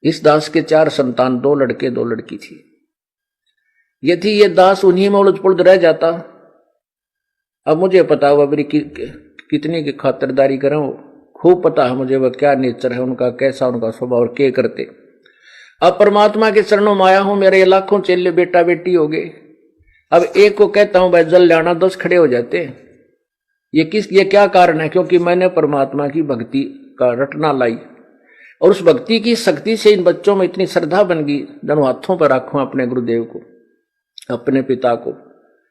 इस दास के 4 संतान, 2 लड़के 2 लड़की थी। यदि ये दास उन्हीं में उलझ पुलझ रह जाता, अब मुझे पता हुआ मेरी कितनी की खातिरदारी करूं, खूब पता है मुझे वह क्या नेचर है उनका, कैसा उनका स्वभाव और क्या करते। अब परमात्मा के चरणों में आया हूं, मेरे लाखों चेले बेटा बेटी हो गए। अब एक को कहता हूं भाई जल लाना, 10 खड़े हो जाते हैं। ये क्या कारण है? क्योंकि मैंने परमात्मा की भक्ति का रटना लाई, और उस भक्ति की शक्ति से इन बच्चों में इतनी श्रद्धा बन गई, दोनों हाथों पर रखूं अपने गुरुदेव को, अपने पिता को।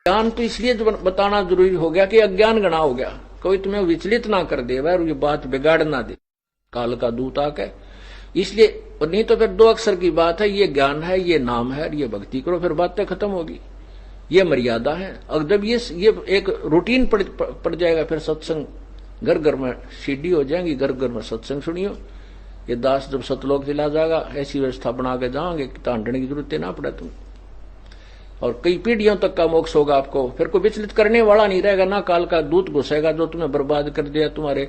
ज्ञान तो इसलिए बताना जरूरी हो गया कि अज्ञान गणा हो गया, कोई तुम्हें विचलित ना कर दे और ये बात बिगाड़ ना दे, काल का दूत आके। इसलिए, और नहीं तो फिर 2 अक्षर की बात है, ये ज्ञान है, ये नाम है, ये भक्ति करो, फिर बातें खत्म होगी। ये मर्यादा है। और जब ये एक रूटीन पड़ जाएगा, फिर सत्संग घर घर में सीडी हो जाएंगी, घर घर में सत्संग सुनियो। ये दास जब सतलोक चला जाएगा, ऐसी व्यवस्था बना के जाओगे कि तांडने की जरूरत ना पड़े तुम, और कई पीढ़ियों तक का मोक्ष होगा आपको। फिर कोई विचलित करने वाला नहीं रहेगा, ना काल का दूत घुसेगा जो तुम्हें बर्बाद कर दिया, तुम्हारे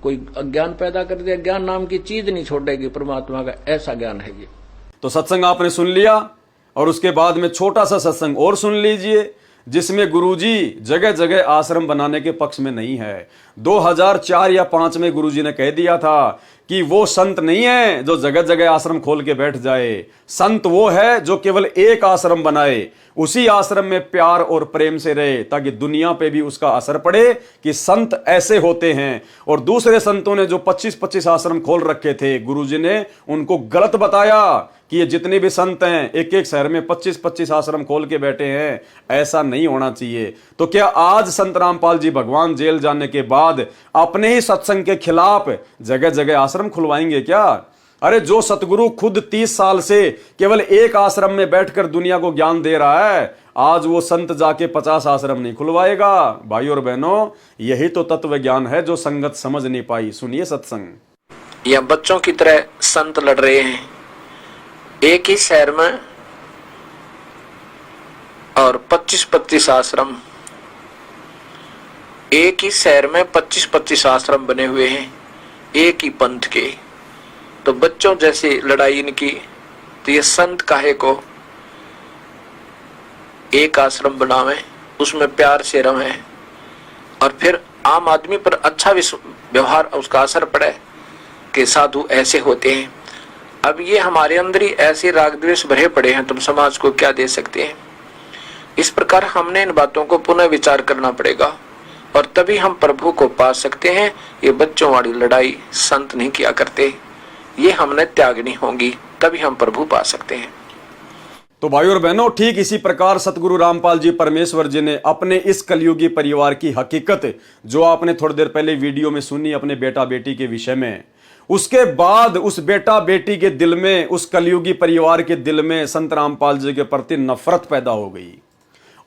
कोई अज्ञान पैदा कर दिया। ज्ञान नाम की चीज नहीं छोड़ेगी परमात्मा का, ऐसा ज्ञान है ये। तो सत्संग आपने सुन लिया, और उसके बाद में छोटा सा सत्संग और सुन लीजिए, जिसमें गुरुजी जगह जगह आश्रम बनाने के पक्ष में नहीं है। 2004 या 5 में गुरुजी ने कह दिया था कि वो संत नहीं है जो जगह जगह आश्रम खोल के बैठ जाए। संत वो है जो केवल एक आश्रम बनाए, उसी आश्रम में प्यार और प्रेम से रहे, ताकि दुनिया पे भी उसका असर पड़े कि संत ऐसे होते हैं। और दूसरे संतों ने जो 25-25 आश्रम खोल रखे थे, गुरुजी ने उनको गलत बताया कि ये जितने भी संत हैं एक एक शहर में 25-25 आश्रम खोल के बैठे हैं, ऐसा नहीं होना चाहिए। तो क्या आज संत रामपाल जी भगवान जेल जाने के बाद अपने ही सत्संग के खिलाफ जगह जगह आश्रम खुलवाएंगे क्या? अरे जो सतगुरु खुद 30 साल से केवल एक आश्रम में बैठकर दुनिया को ज्ञान दे रहा है, आज वो संत जाके 50 आश्रम नहीं खुलवाएगा। भाई और बहनों, यही तो तत्व ज्ञान है जो संगत समझ नहीं पाई। सुनिए सत्संग। या बच्चों की तरह संत लड़ रहे हैं एक ही शहर में, और 25-25 आश्रम एक ही शहर में, 25-25 आश्रम बने हुए हैं एक ही पंथ के। तो बच्चों जैसी लड़ाई इनकी, तो ये संत काहे को एक आश्रम बनावे, उसमें प्यार से रहे, और फिर आम आदमी पर अच्छा व्यवहार उसका असर पड़े कि साधु ऐसे होते हैं। अब ये हमारे अंदर ही ऐसे राग द्वेष भरे पड़े हैं, तुम समाज को क्या दे सकते हैं? इस प्रकार हमने इन बातों को पुनः विचार करना पड़ेगा, और तभी हम प्रभु को पा सकते हैं। ये बच्चों वाली लड़ाई संत नहीं किया करते, ये हमने त्यागनी होगी, तभी हम प्रभु पा सकते हैं। तो भाई और बहनों, ठीक इसी प्रकार सतगुरु रामपाल जी परमेश्वर जी ने अपने इस कलयुगी परिवार की हकीकत, जो आपने थोड़ी देर पहले वीडियो में सुनी अपने बेटा बेटी के विषय में, उसके बाद उस बेटा बेटी के दिल में, उस कलयुगी परिवार के दिल में संत रामपाल जी के प्रति नफरत पैदा हो गई,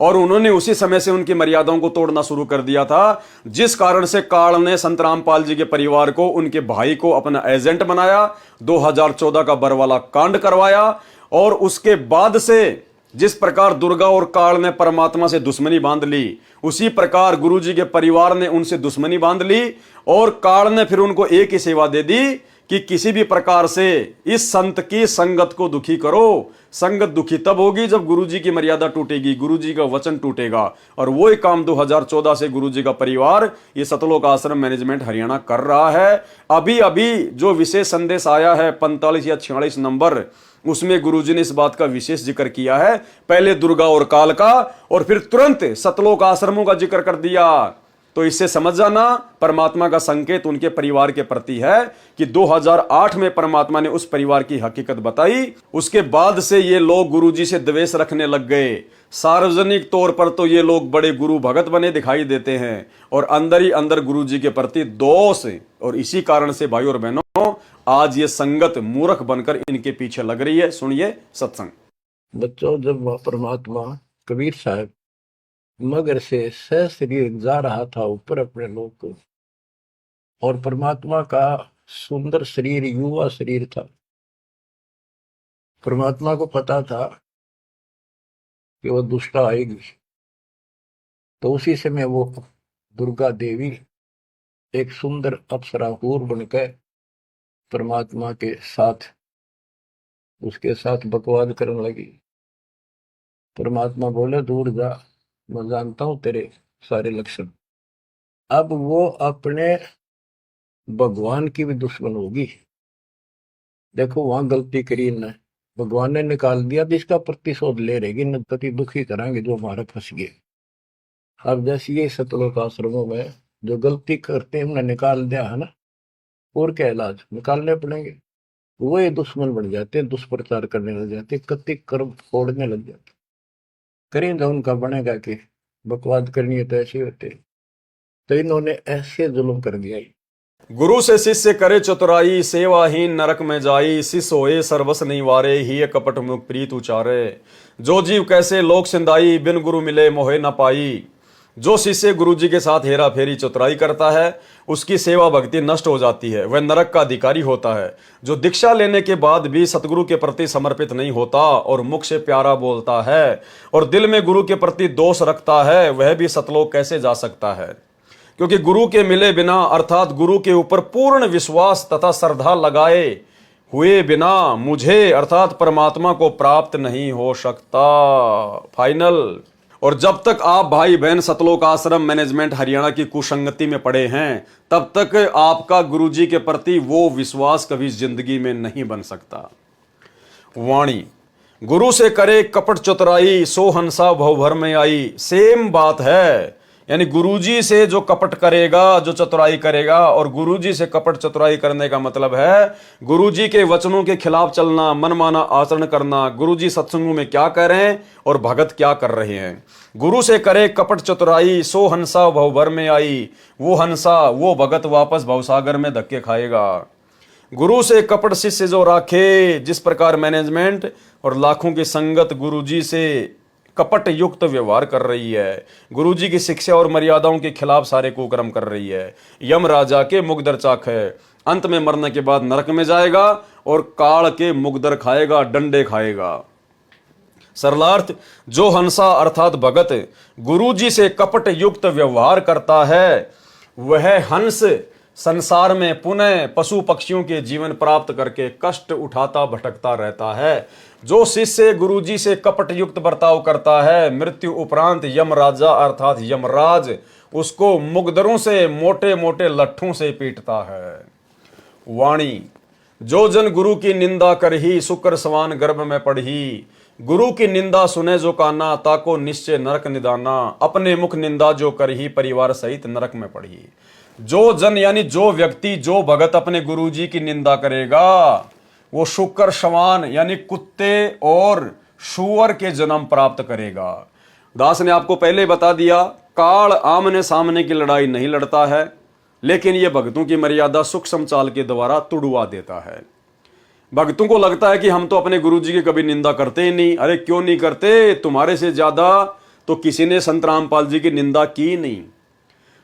और उन्होंने उसी समय से उनकी मर्यादाओं को तोड़ना शुरू कर दिया था। जिस कारण से काल ने संत रामपाल जी के परिवार को, उनके भाई को अपना एजेंट बनाया, 2014 का बरवाला कांड करवाया। और उसके बाद से जिस प्रकार दुर्गा और काल ने परमात्मा से दुश्मनी बांध ली, उसी प्रकार गुरुजी के परिवार ने उनसे दुश्मनी बांध ली, और काल ने फिर उनको एक ही सेवा दे दी कि किसी भी प्रकार से इस संत की संगत को दुखी करो। संगत दुखी तब होगी जब गुरुजी की मर्यादा टूटेगी, गुरुजी का वचन टूटेगा। और वो ही काम 2014 से गुरुजी का परिवार, ये सतलोक आश्रम मैनेजमेंट हरियाणा कर रहा है। अभी अभी जो विशेष संदेश आया है 45 या 46 नंबर, उसमें गुरुजी ने इस बात का विशेष जिक्र किया है। पहले दुर्गा और काल का, और फिर तुरंत सतलोक आश्रमों का जिक्र कर दिया। तो इससे समझ जाना, परमात्मा का संकेत उनके परिवार के प्रति है कि 2008 में परमात्मा ने उस परिवार की हकीकत बताई। उसके बाद से ये लोग गुरुजी से द्वेष रखने लग गए। सार्वजनिक तौर पर तो ये लोग बड़े गुरु भगत बने दिखाई देते हैं, और अंदर ही अंदर गुरुजी के प्रति दोष। और इसी कारण से भाई और बहनों, आज ये संगत मूर्ख बनकर इनके पीछे लग रही है। सुनिए सत्संग। बच्चों, जब परमात्मा कबीर साहब मगर से सशरीर जा रहा था ऊपर अपने लोक को, और परमात्मा का सुंदर शरीर, युवा शरीर था, परमात्मा को पता था कि वो दुष्टा आएगी, तो उसी समय वो दुर्गा देवी एक सुंदर अप्सरा हूर बनकर परमात्मा के साथ उसके साथ बकवाद करने लगी। परमात्मा बोले दूर जा, मैं जानता हूं तेरे सारे लक्षण। अब वो अपने भगवान की भी दुश्मन होगी। देखो वहां गलती करी न, भगवान ने निकाल दिया, तो इसका प्रतिशोध ले रहेगी, न पति दुखी कराएंगे जो हमारे फंस गए। अब जैसे ये सतलोक आश्रमों में जो गलती करते हैं उन्हें निकाल दिया है ना, और क्या इलाज निकालने पड़ेंगे। वो ये दुश्मन बन जाते हैं, दुष्प्रचार करने लग जाते, कति कर्म फोड़ने लग जाते। करें तो उनका बनेगा कि बकवाद करनी है तो ऐसे होते। तो इन्होंने ऐसे जुल्म कर दिया। गुरु से शिष्य करे चतुराई, सेवाहीन नरक में जाई, शिष्य होए सर्वस नहीं वारे, ही कपट मुख प्रीत उचारे। जो जीव कैसे लोक सिंदाई, बिन गुरु मिले मोहे न पाई। जो शिष्य गुरु जी के साथ हेरा फेरी चतुराई करता है, उसकी सेवा भक्ति नष्ट हो जाती है, वह नरक का अधिकारी होता है। जो दीक्षा लेने के बाद भी सतगुरु के प्रति समर्पित नहीं होता और मुख से प्यारा बोलता है और दिल में गुरु के प्रति दोष रखता है, वह भी सतलोक कैसे जा सकता है। क्योंकि गुरु के मिले बिना अर्थात गुरु के ऊपर पूर्ण विश्वास तथा श्रद्धा लगाए हुए बिना मुझे अर्थात परमात्मा को प्राप्त नहीं हो सकता। फाइनल। और जब तक आप भाई बहन सतलोक आश्रम मैनेजमेंट हरियाणा की कुसंगति में पड़े हैं, तब तक आपका गुरुजी के प्रति वो विश्वास कभी जिंदगी में नहीं बन सकता। वाणी। गुरु से करे कपट चतुराई, सो हंसा भवभर में आई। सेम बात है, यानी गुरुजी से जो कपट करेगा, जो चतुराई करेगा, और गुरुजी से कपट चतुराई करने का मतलब है गुरुजी के वचनों के खिलाफ चलना, मनमाना आचरण करना। गुरुजी सत्संगों में क्या कह रहे हैं और भगत क्या कर रहे हैं। गुरु से करे कपट चतुराई, सो हंसा भवभर में आई। वो हंसा, वो भगत वापस भवसागर में धक्के खाएगा। गुरु से कपट शिष्य जो राखे, जिस प्रकार मैनेजमेंट और लाखों की संगत गुरुजी से कपट युक्त व्यवहार कर रही है, गुरुजी की शिक्षा और मर्यादाओं के खिलाफ सारे कुकर्म कर रही है, यम राजा के मुगदर चाक है। अंत में मरने के बाद नरक में जाएगा और काल के मुगदर खाएगा, डंडे खाएगा। सरलार्थ, जो हंसा अर्थात भगत गुरुजी से कपट युक्त व्यवहार करता है, वह हंस संसार में पुनः पशु पक्षियों के जीवन प्राप्त करके कष्ट उठाता भटकता रहता है। जो शिष्य गुरुजी से कपट युक्त बर्ताव करता है, मृत्यु उपरांत यम राजा अर्थात यमराज उसको मुगदरों से, मोटे मोटे लट्ठों से पीटता है। वाणी। जो जन गुरु की निंदा करही, शुक्र समान गर्भ में पढ़ी। गुरु की निंदा सुने जो काना, ताको निश्चय नरक निदाना। अपने मुख निंदा जो करही, परिवार सहित नरक में पढ़ी। जो जन यानी जो व्यक्ति, जो भगत अपने गुरुजी की निंदा करेगा, वो शुक्र समान यानी कुत्ते और शुअर के जन्म प्राप्त करेगा। दास ने आपको पहले बता दिया, काल आमने सामने की लड़ाई नहीं लड़ता है, लेकिन यह भक्तों की मर्यादा सूक्ष्म चाल के द्वारा तुड़वा देता है। भक्तों को लगता है कि हम तो अपने गुरुजी की कभी निंदा करते ही नहीं। अरे क्यों नहीं करते, तुम्हारे से ज्यादा तो किसी ने संत रामपाल जी की निंदा की नहीं।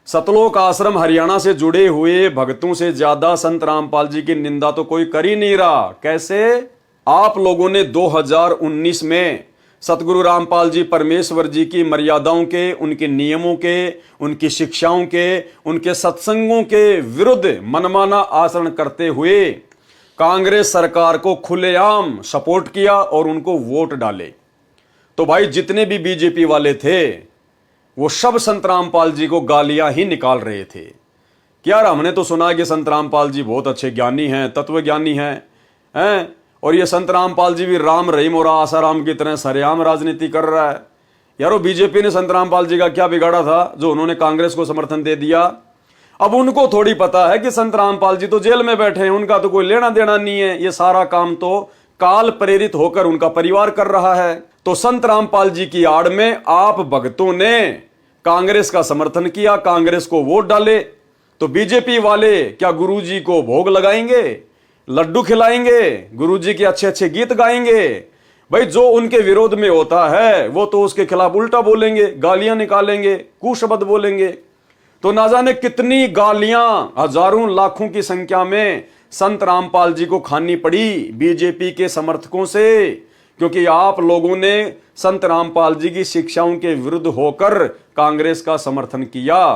सतलोक आश्रम हरियाणा से जुड़े हुए भक्तों से ज्यादा संत रामपाल जी की निंदा तो कोई कर ही नहीं रहा। कैसे? आप लोगों ने 2019 में सतगुरु रामपाल जी परमेश्वर जी की मर्यादाओं के, उनके नियमों के, उनकी शिक्षाओं के, उनके सत्संगों के विरुद्ध मनमाना आचरण करते हुए कांग्रेस सरकार को खुलेआम सपोर्ट किया और उनको वोट डाले। तो भाई जितने भी बीजेपी वाले थे वो सब संत रामपाल जी को गालियां ही निकाल रहे थे कि यार हमने तो सुना कि संत रामपाल जी बहुत अच्छे ज्ञानी हैं, तत्व ज्ञानी हैं, और ये संत रामपाल जी भी राम रहीम और आसाराम की तरह सरेआम राजनीति कर रहा है। यारो बीजेपी ने संत रामपाल जी का क्या बिगाड़ा था जो उन्होंने कांग्रेस को समर्थन दे दिया। अब उनको थोड़ी पता है कि संत रामपाल जी तो जेल में बैठे हैं, उनका तो कोई लेना देना नहीं है, ये सारा काम तो काल प्रेरित होकर उनका परिवार कर रहा है। तो संत रामपाल जी की आड़ में आप भक्तों ने कांग्रेस का समर्थन किया, कांग्रेस को वोट डाले। तो बीजेपी वाले क्या गुरुजी को भोग लगाएंगे, लड्डू खिलाएंगे, गुरुजी के अच्छे अच्छे गीत गाएंगे? भाई जो उनके विरोध में होता है वो तो उसके खिलाफ उल्टा बोलेंगे, गालियां निकालेंगे, कुशब्द बोलेंगे। तो ना जाने कितनी गालियां हजारों लाखों की संख्या में संत रामपाल जी को खानी पड़ी बीजेपी के समर्थकों से, क्योंकि आप लोगों ने संत रामपाल जी की शिक्षाओं के विरुद्ध होकर कांग्रेस का समर्थन किया।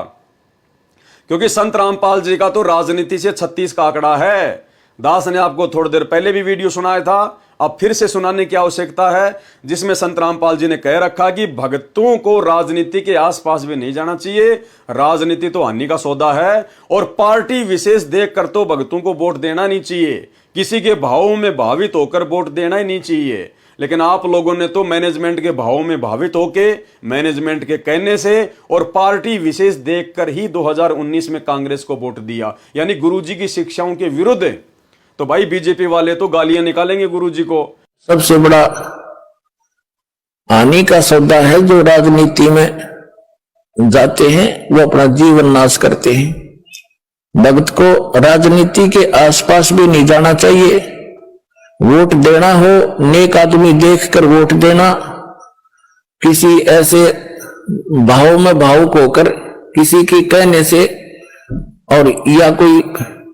क्योंकि संत रामपाल जी का तो राजनीति से 36 का आंकड़ा है। दास ने आपको थोड़ी देर पहले भी वीडियो सुनाया था, अब फिर से सुनाने की आवश्यकता है, जिसमें संत रामपाल जी ने कह रखा कि भक्तों को राजनीति के आसपास भी नहीं जाना चाहिए, राजनीति तो हानि का सौदा है, और पार्टी विशेष देखकर तो भक्तों को वोट देना नहीं चाहिए, किसी के भावों में भावित होकर वोट देना ही नहीं चाहिए। लेकिन आप लोगों ने तो मैनेजमेंट के भावों में भावित होके, मैनेजमेंट के कहने से और पार्टी विशेष देखकर ही 2019 में कांग्रेस को वोट दिया, यानी गुरुजी की शिक्षाओं के विरुद्ध। तो भाई बीजेपी वाले तो गालियां निकालेंगे गुरुजी को। सबसे बड़ा हानि का सौदा है जो राजनीति में जाते हैं, वो अपना जीवन नाश करते हैं। भक्त को राजनीति के आसपास भी नहीं जाना चाहिए। वोट देना हो, नेक आदमी देखकर वोट देना, किसी ऐसे भाव में भावुक होकर किसी के कहने से और या कोई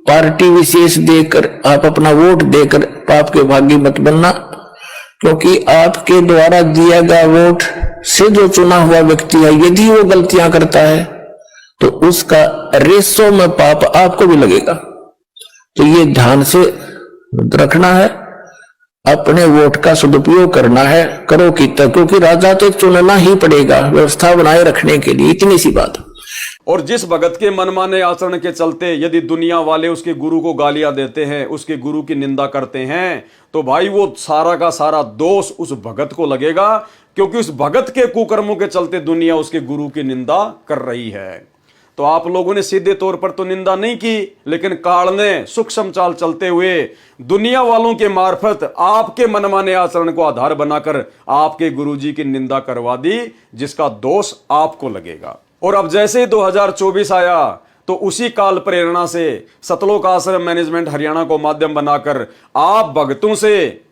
पार्टी विशेष देकर आप अपना वोट देकर पाप के भागी मत बनना, क्योंकि आपके द्वारा दिया गया वोट से जो चुना हुआ व्यक्ति है, यदि वो गलतियां करता है तो उसका रेसों में पाप आपको भी लगेगा। तो ये ध्यान से रखना है, अपने वोट का सदुपयोग करना है, करो कितना, क्योंकि राजा तो चुनना ही पड़ेगा व्यवस्था बनाए रखने के लिए, इतनी सी बात। और जिस भगत के मनमाने आचरण के चलते यदि दुनिया वाले उसके गुरु को गालियां देते हैं, उसके गुरु की निंदा करते हैं, तो भाई वो सारा का सारा दोष उस भगत को लगेगा, क्योंकि उस भगत के कुकर्मों के चलते दुनिया उसके गुरु की निंदा कर रही है। तो आप लोगों ने सीधे तौर पर तो निंदा नहीं की, लेकिन काल ने सूक्ष्म चाल चलते हुए दुनिया वालों के मार्फत आपके मनमाने आचरण को आधार बनाकर आपके गुरुजी की निंदा करवा दी, जिसका दोष आपको लगेगा। और अब जैसे 2024 आया तो उसी काल प्रेरणा से सतलोक आश्रम मैनेजमेंट हरियाणा को माध्यम बनाकर आप भक्तों से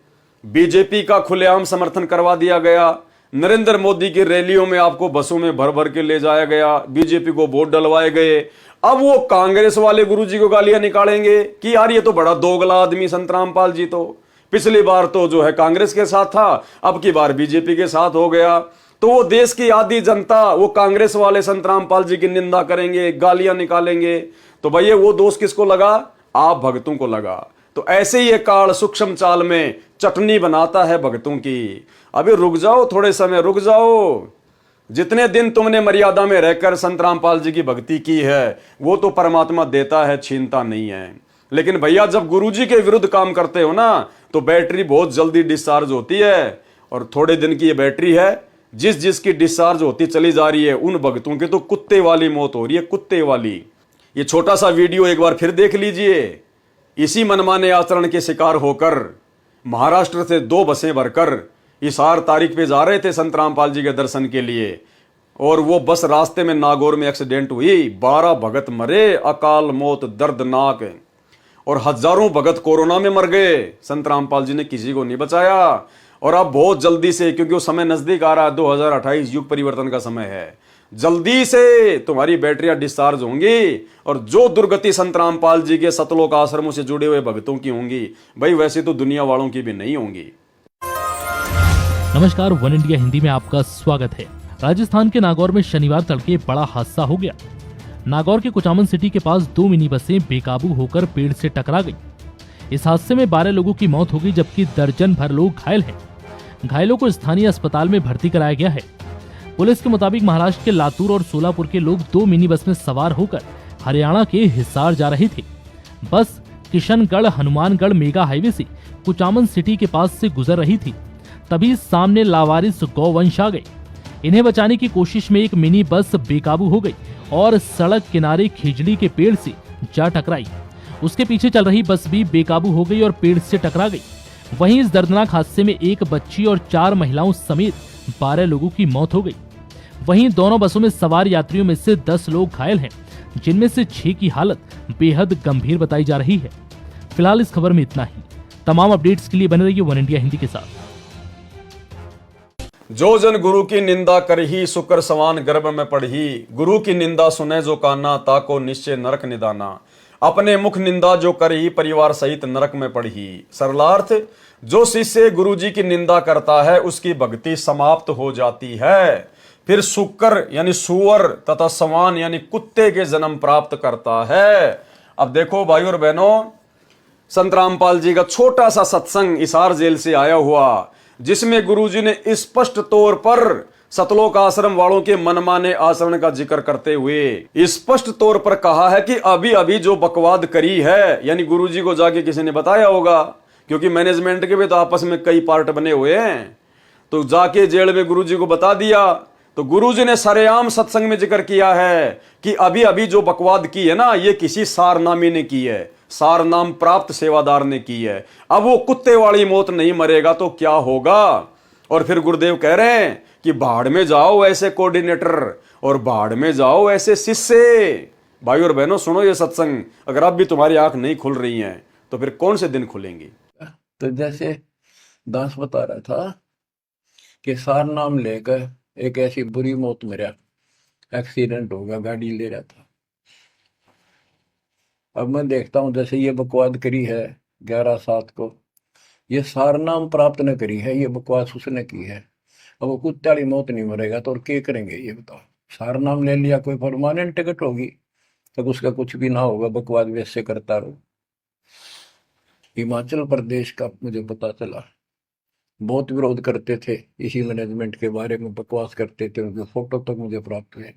बीजेपी का खुलेआम समर्थन करवा दिया गया। नरेंद्र मोदी की रैलियों में आपको बसों में भर भर के ले जाया गया, बीजेपी को वोट डलवाए गए। अब वो कांग्रेस वाले गुरुजी को गालियां निकालेंगे कि यार ये तो बड़ा दोगला आदमी संत रामपाल जी, तो पिछली बार तो जो है कांग्रेस के साथ था, अब की बार बीजेपी के साथ हो गया। तो वो देश की आधी जनता वो कांग्रेस वाले संत रामपाल जी की निंदा करेंगे, गालियां निकालेंगे। तो भैया वो दोष किसको लगा? आप भक्तों को लगा। तो ऐसे ही ये काल सूक्ष्म चाल में चटनी बनाता है भक्तों की। अभी रुक जाओ, थोड़े समय रुक जाओ। जितने दिन तुमने मर्यादा में रहकर संत रामपाल जी की भक्ति की है, वो तो परमात्मा देता है, छीनता नहीं है। लेकिन भैया जब गुरुजी के विरुद्ध काम करते हो ना, तो बैटरी बहुत जल्दी डिस्चार्ज होती है। और थोड़े दिन की ये बैटरी है, जिस जिसकी डिस्चार्ज होती चली जा रही है, उन भक्तों की तो कुत्ते वाली मौत हो रही है, कुत्ते वाली। ये छोटा सा वीडियो एक बार फिर देख लीजिए। इसी मनमाने आचरण के शिकार होकर महाराष्ट्र से 2 बसें भरकर हिसार तारीख पे जा रहे थे संत रामपाल जी के दर्शन के लिए, और वो बस रास्ते में नागौर में एक्सीडेंट हुई। 12 भगत मरे, अकाल मौत दर्दनाक, और हजारों भगत कोरोना में मर गए। संत रामपाल जी ने किसी को नहीं बचाया। और अब बहुत जल्दी से, क्योंकि वो समय नजदीक आ रहा है, 2028 युग परिवर्तन का समय है, जल्दी से तुम्हारी बैटरियां डिस्चार्ज होंगी। और जो दुर्गति संत रामपाल जी के सतलोक आश्रमों से जुड़े हुए भक्तों की होंगी, भाई वैसे तो दुनिया वालों की भी नहीं होंगी। नमस्कार, वन इंडिया हिंदी में आपका स्वागत है। राजस्थान के नागौर में शनिवार तड़के बड़ा हादसा हो गया। नागौर के कुचामन सिटी के पास 2 मिनी बसें बेकाबू होकर पेड़ से टकरा गई। इस हादसे में 12 लोगों की मौत हो गई, जबकि दर्जन भर लोग घायल हैं। घायलों को स्थानीय अस्पताल में भर्ती कराया गया है। पुलिस के मुताबिक महाराष्ट्र के लातूर और सोलापुर के लोग 2 मिनी बस में सवार होकर हरियाणा के हिसार जा रहे थे। बस किशनगढ़ हनुमानगढ़ मेगा हाईवे से कुचामन सिटी के पास से गुजर रही थी, तभी सामने लावारिस गौवंश आ गए। इन्हें बचाने की कोशिश में एक मिनी बस बेकाबू हो गई और सड़क किनारे खिजड़ी के पेड़ से जा टकराई। उसके पीछे चल रही बस भी बेकाबू हो गई और पेड़ से टकरा गई। वहीं इस दर्दनाक हादसे में एक बच्ची और 4 महिलाओं समेत 12 लोगों की मौत हो गई। वहीं दोनों बसों में सवार यात्रियों में से 10 लोग घायल हैं, जिनमें से 6 की हालत बेहद गंभीर बताई जा रही है। फिलहाल इस खबर में इतना ही। तमाम अपडेट्स के लिए बने रहिए वन इंडिया हिंदी के साथ। जो जन गुरु की निंदा करही, शुक्र सवान गर्भ में पढ़ी। गुरु की निंदा सुने जो काना, ताको निश्चय नरक निदाना। अपने मुख निंदा जो करही, परिवार सहित नरक में पढ़ी। सरलार्थ, जो शिष्य गुरुजी की निंदा करता है, उसकी भक्ति समाप्त हो जाती है। फिर शुक्र यानी सुअर तथा सवान यानी कुत्ते के जन्म प्राप्त करता है। अब देखो भाई और बहनों, संत रामपाल जी का छोटा सा सत्संग हिसार जेल से आया हुआ, जिसमें गुरुजी ने स्पष्ट तौर पर सतलोक आश्रम वालों के मनमाने आचरण का जिक्र करते हुए स्पष्ट तौर पर कहा है कि अभी अभी जो बकवाद करी है, यानी गुरुजी को जाके किसी ने बताया होगा, क्योंकि मैनेजमेंट के भी तो आपस में कई पार्ट बने हुए हैं, तो जाके जेल में गुरुजी को बता दिया। तो गुरुजी ने सरेआम सत्संग में जिक्र किया है कि अभी अभी जो बकवाद की है ना, ये किसी सारनामी ने की है, सारनाम प्राप्त सेवादार ने की है। अब वो कुत्ते वाली मौत नहीं मरेगा तो क्या होगा। और फिर गुरुदेव कह रहे हैं कि भाड़ में जाओ ऐसे कोऑर्डिनेटर और भाड़ में जाओ ऐसे शिष्य। भाई और बहनों सुनो ये सत्संग, अगर अब भी तुम्हारी आंख नहीं खुल रही है तो फिर कौन से दिन खुलेंगी। तो जैसे दास बता रहा था कि सार नाम लेकर एक ऐसी बुरी मौत मरा, एक्सीडेंट हो गया, गाड़ी ले रहा था। अब मैं देखता हूं जैसे ये बकवाद करी है 11/7 को, ये सार नाम प्राप्त न करी है, ये बकवास उसने की है। अब वो कुत्ते वाली मौत नहीं मरेगा तो और क्या करेंगे ये बताओ। सार नाम ले लिया, कोई परमानेंट टिकट होगी तब उसका कुछ भी ना होगा, बकवाद वैसे करता रहो। हिमाचल प्रदेश का मुझे पता चला, बहुत विरोध करते थे इसी मैनेजमेंट के बारे में, बकवास करते थे, उनके फोटो तक मुझे प्राप्त हुए।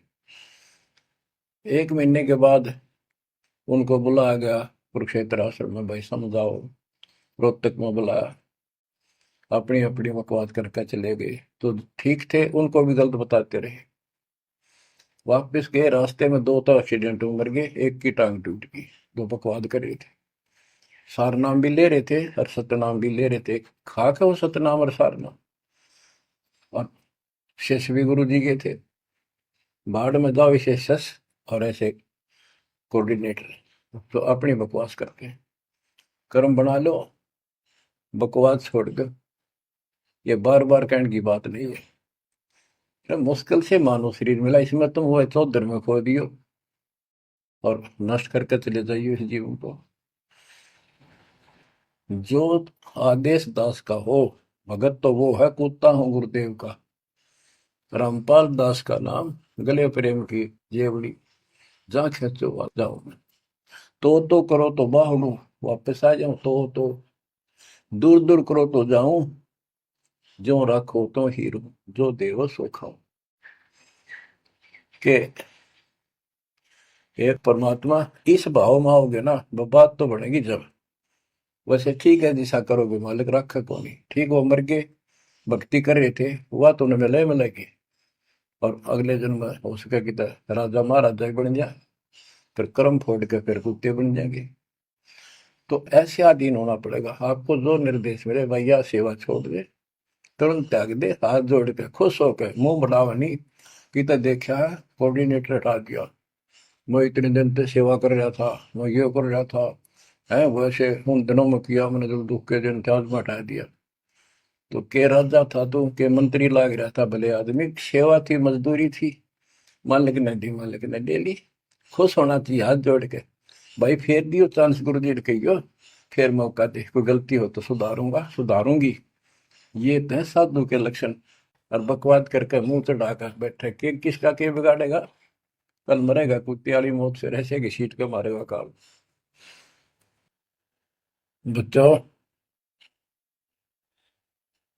1 महीने के बाद उनको बुलाया गया कुरुक्षेत्र आश्रम में, भाई समझाओ। रोहतक में बुलाया, अपनी अपनी बकवास करके चले गए। तो ठीक थे, उनको भी गलत बताते रहे। वापस गए, रास्ते में 2 तो एक्सीडेंट में मर गए, एक की टांग टूट गई। दो बकवाद कर रहे थे, सार नाम भी ले रहे थे और सतनाम भी ले रहे थे। खाक है वो सतनाम और सार नाम। और शिष्य भी गुरु जी के थे। बाढ़ में जाओ इसे शस और ऐसे कोऑर्डिनेटर, तो अपनी बकवास करके कर्म बना लो, बकवास छोड़ कर। ये बार बार कहने की बात नहीं है, मुश्किल से मानो शरीर मिला, इसमें तुम वो चौधर में खो दियो और नष्ट करके चले जाइए इस जीवन को। जो आदेश दास का हो भगत, तो वो है कूदता हूँ गुरुदेव का। रामपाल दास का नाम, गले प्रेम की जेवड़ी, जा खेचो जाओ। तो करो तो बाहू, वापस आ जाऊं तो दूर दूर करो तो जाऊं, जो रखो तो हीरो, जो देवो सो खाओ। के एक परमात्मा इस भाव में आओगे ना, वो बात तो बनेगी जब। वैसे ठीक है, दिशा करोगे मालिक रखा को नहीं। ठीक, वो मर गए, भक्ति कर रहे थे, हुआ तो उन्हें मिलेगी, और अगले जन्म में हो सके कि राजा महाराजा ही बन जाए, फिर कर्म फोड़ के फिर कुत्ते बन जाएंगे। तो ऐसे अधीन होना पड़ेगा आपको। जो निर्देश मिले, भैया सेवा छोड़ दे, तुरंत त्याग दे, हाथ जोड़ के खुश होकर, मुंह बढ़ावा नहीं कि तो देखा है कोऑर्डिनेटर हटा दिया, मैं इतने दिन से सेवा कर रहा था, मैं ये कर रहा था, है वैसे उन दिनों में किया मैंने, जो दुख के दिन थे आज में हटा दिया। तो के राजा था तो के मंत्री लाग रहा था, भले आदमी, सेवा थी, मजदूरी थी, मालिक ने दी, मालिक ने ले ली। खुश होना चाहिए हाथ जोड़ के, भाई फेर दियो चांस, गुरु जी ने कहियो, फिर मौका दे, कोई गलती हो तो सुधारूंगा, सुधारूंगी। ये तो है साधु के लक्षण। और बकवाद करके मुंह चढ़ाकर बैठे, के किसका के बिगाड़ेगा, कल मरेगा कुत्ते वाली मौत से, ऐसे की सीट के मारेगा काल। बच्चों,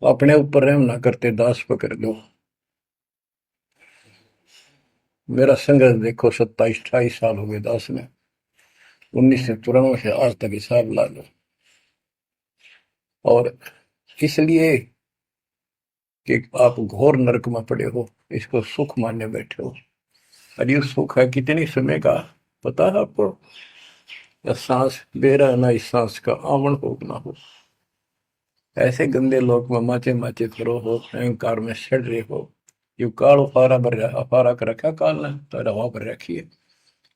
अपने ऊपर रहम ना करते, दास पकड़ लो। मेरा संघर्ष देखो, 27-28 साल हो गए दास में, 1994 से आज तक हिसाब ला लो। और इसलिए कि आप घोर नरक में पड़े हो, इसको सुख मानने बैठे हो। अरे सुख है कितनी समय का पता है आपको? या सांस बेरा ना, इस सांस का आवण हो ना हो। ऐसे गंदे लोग में माचे माचे करो हो, अहंकार में सड़ रहे हो। यू काल अफारा कर रखा काल ने, तो हवा पर रखी है,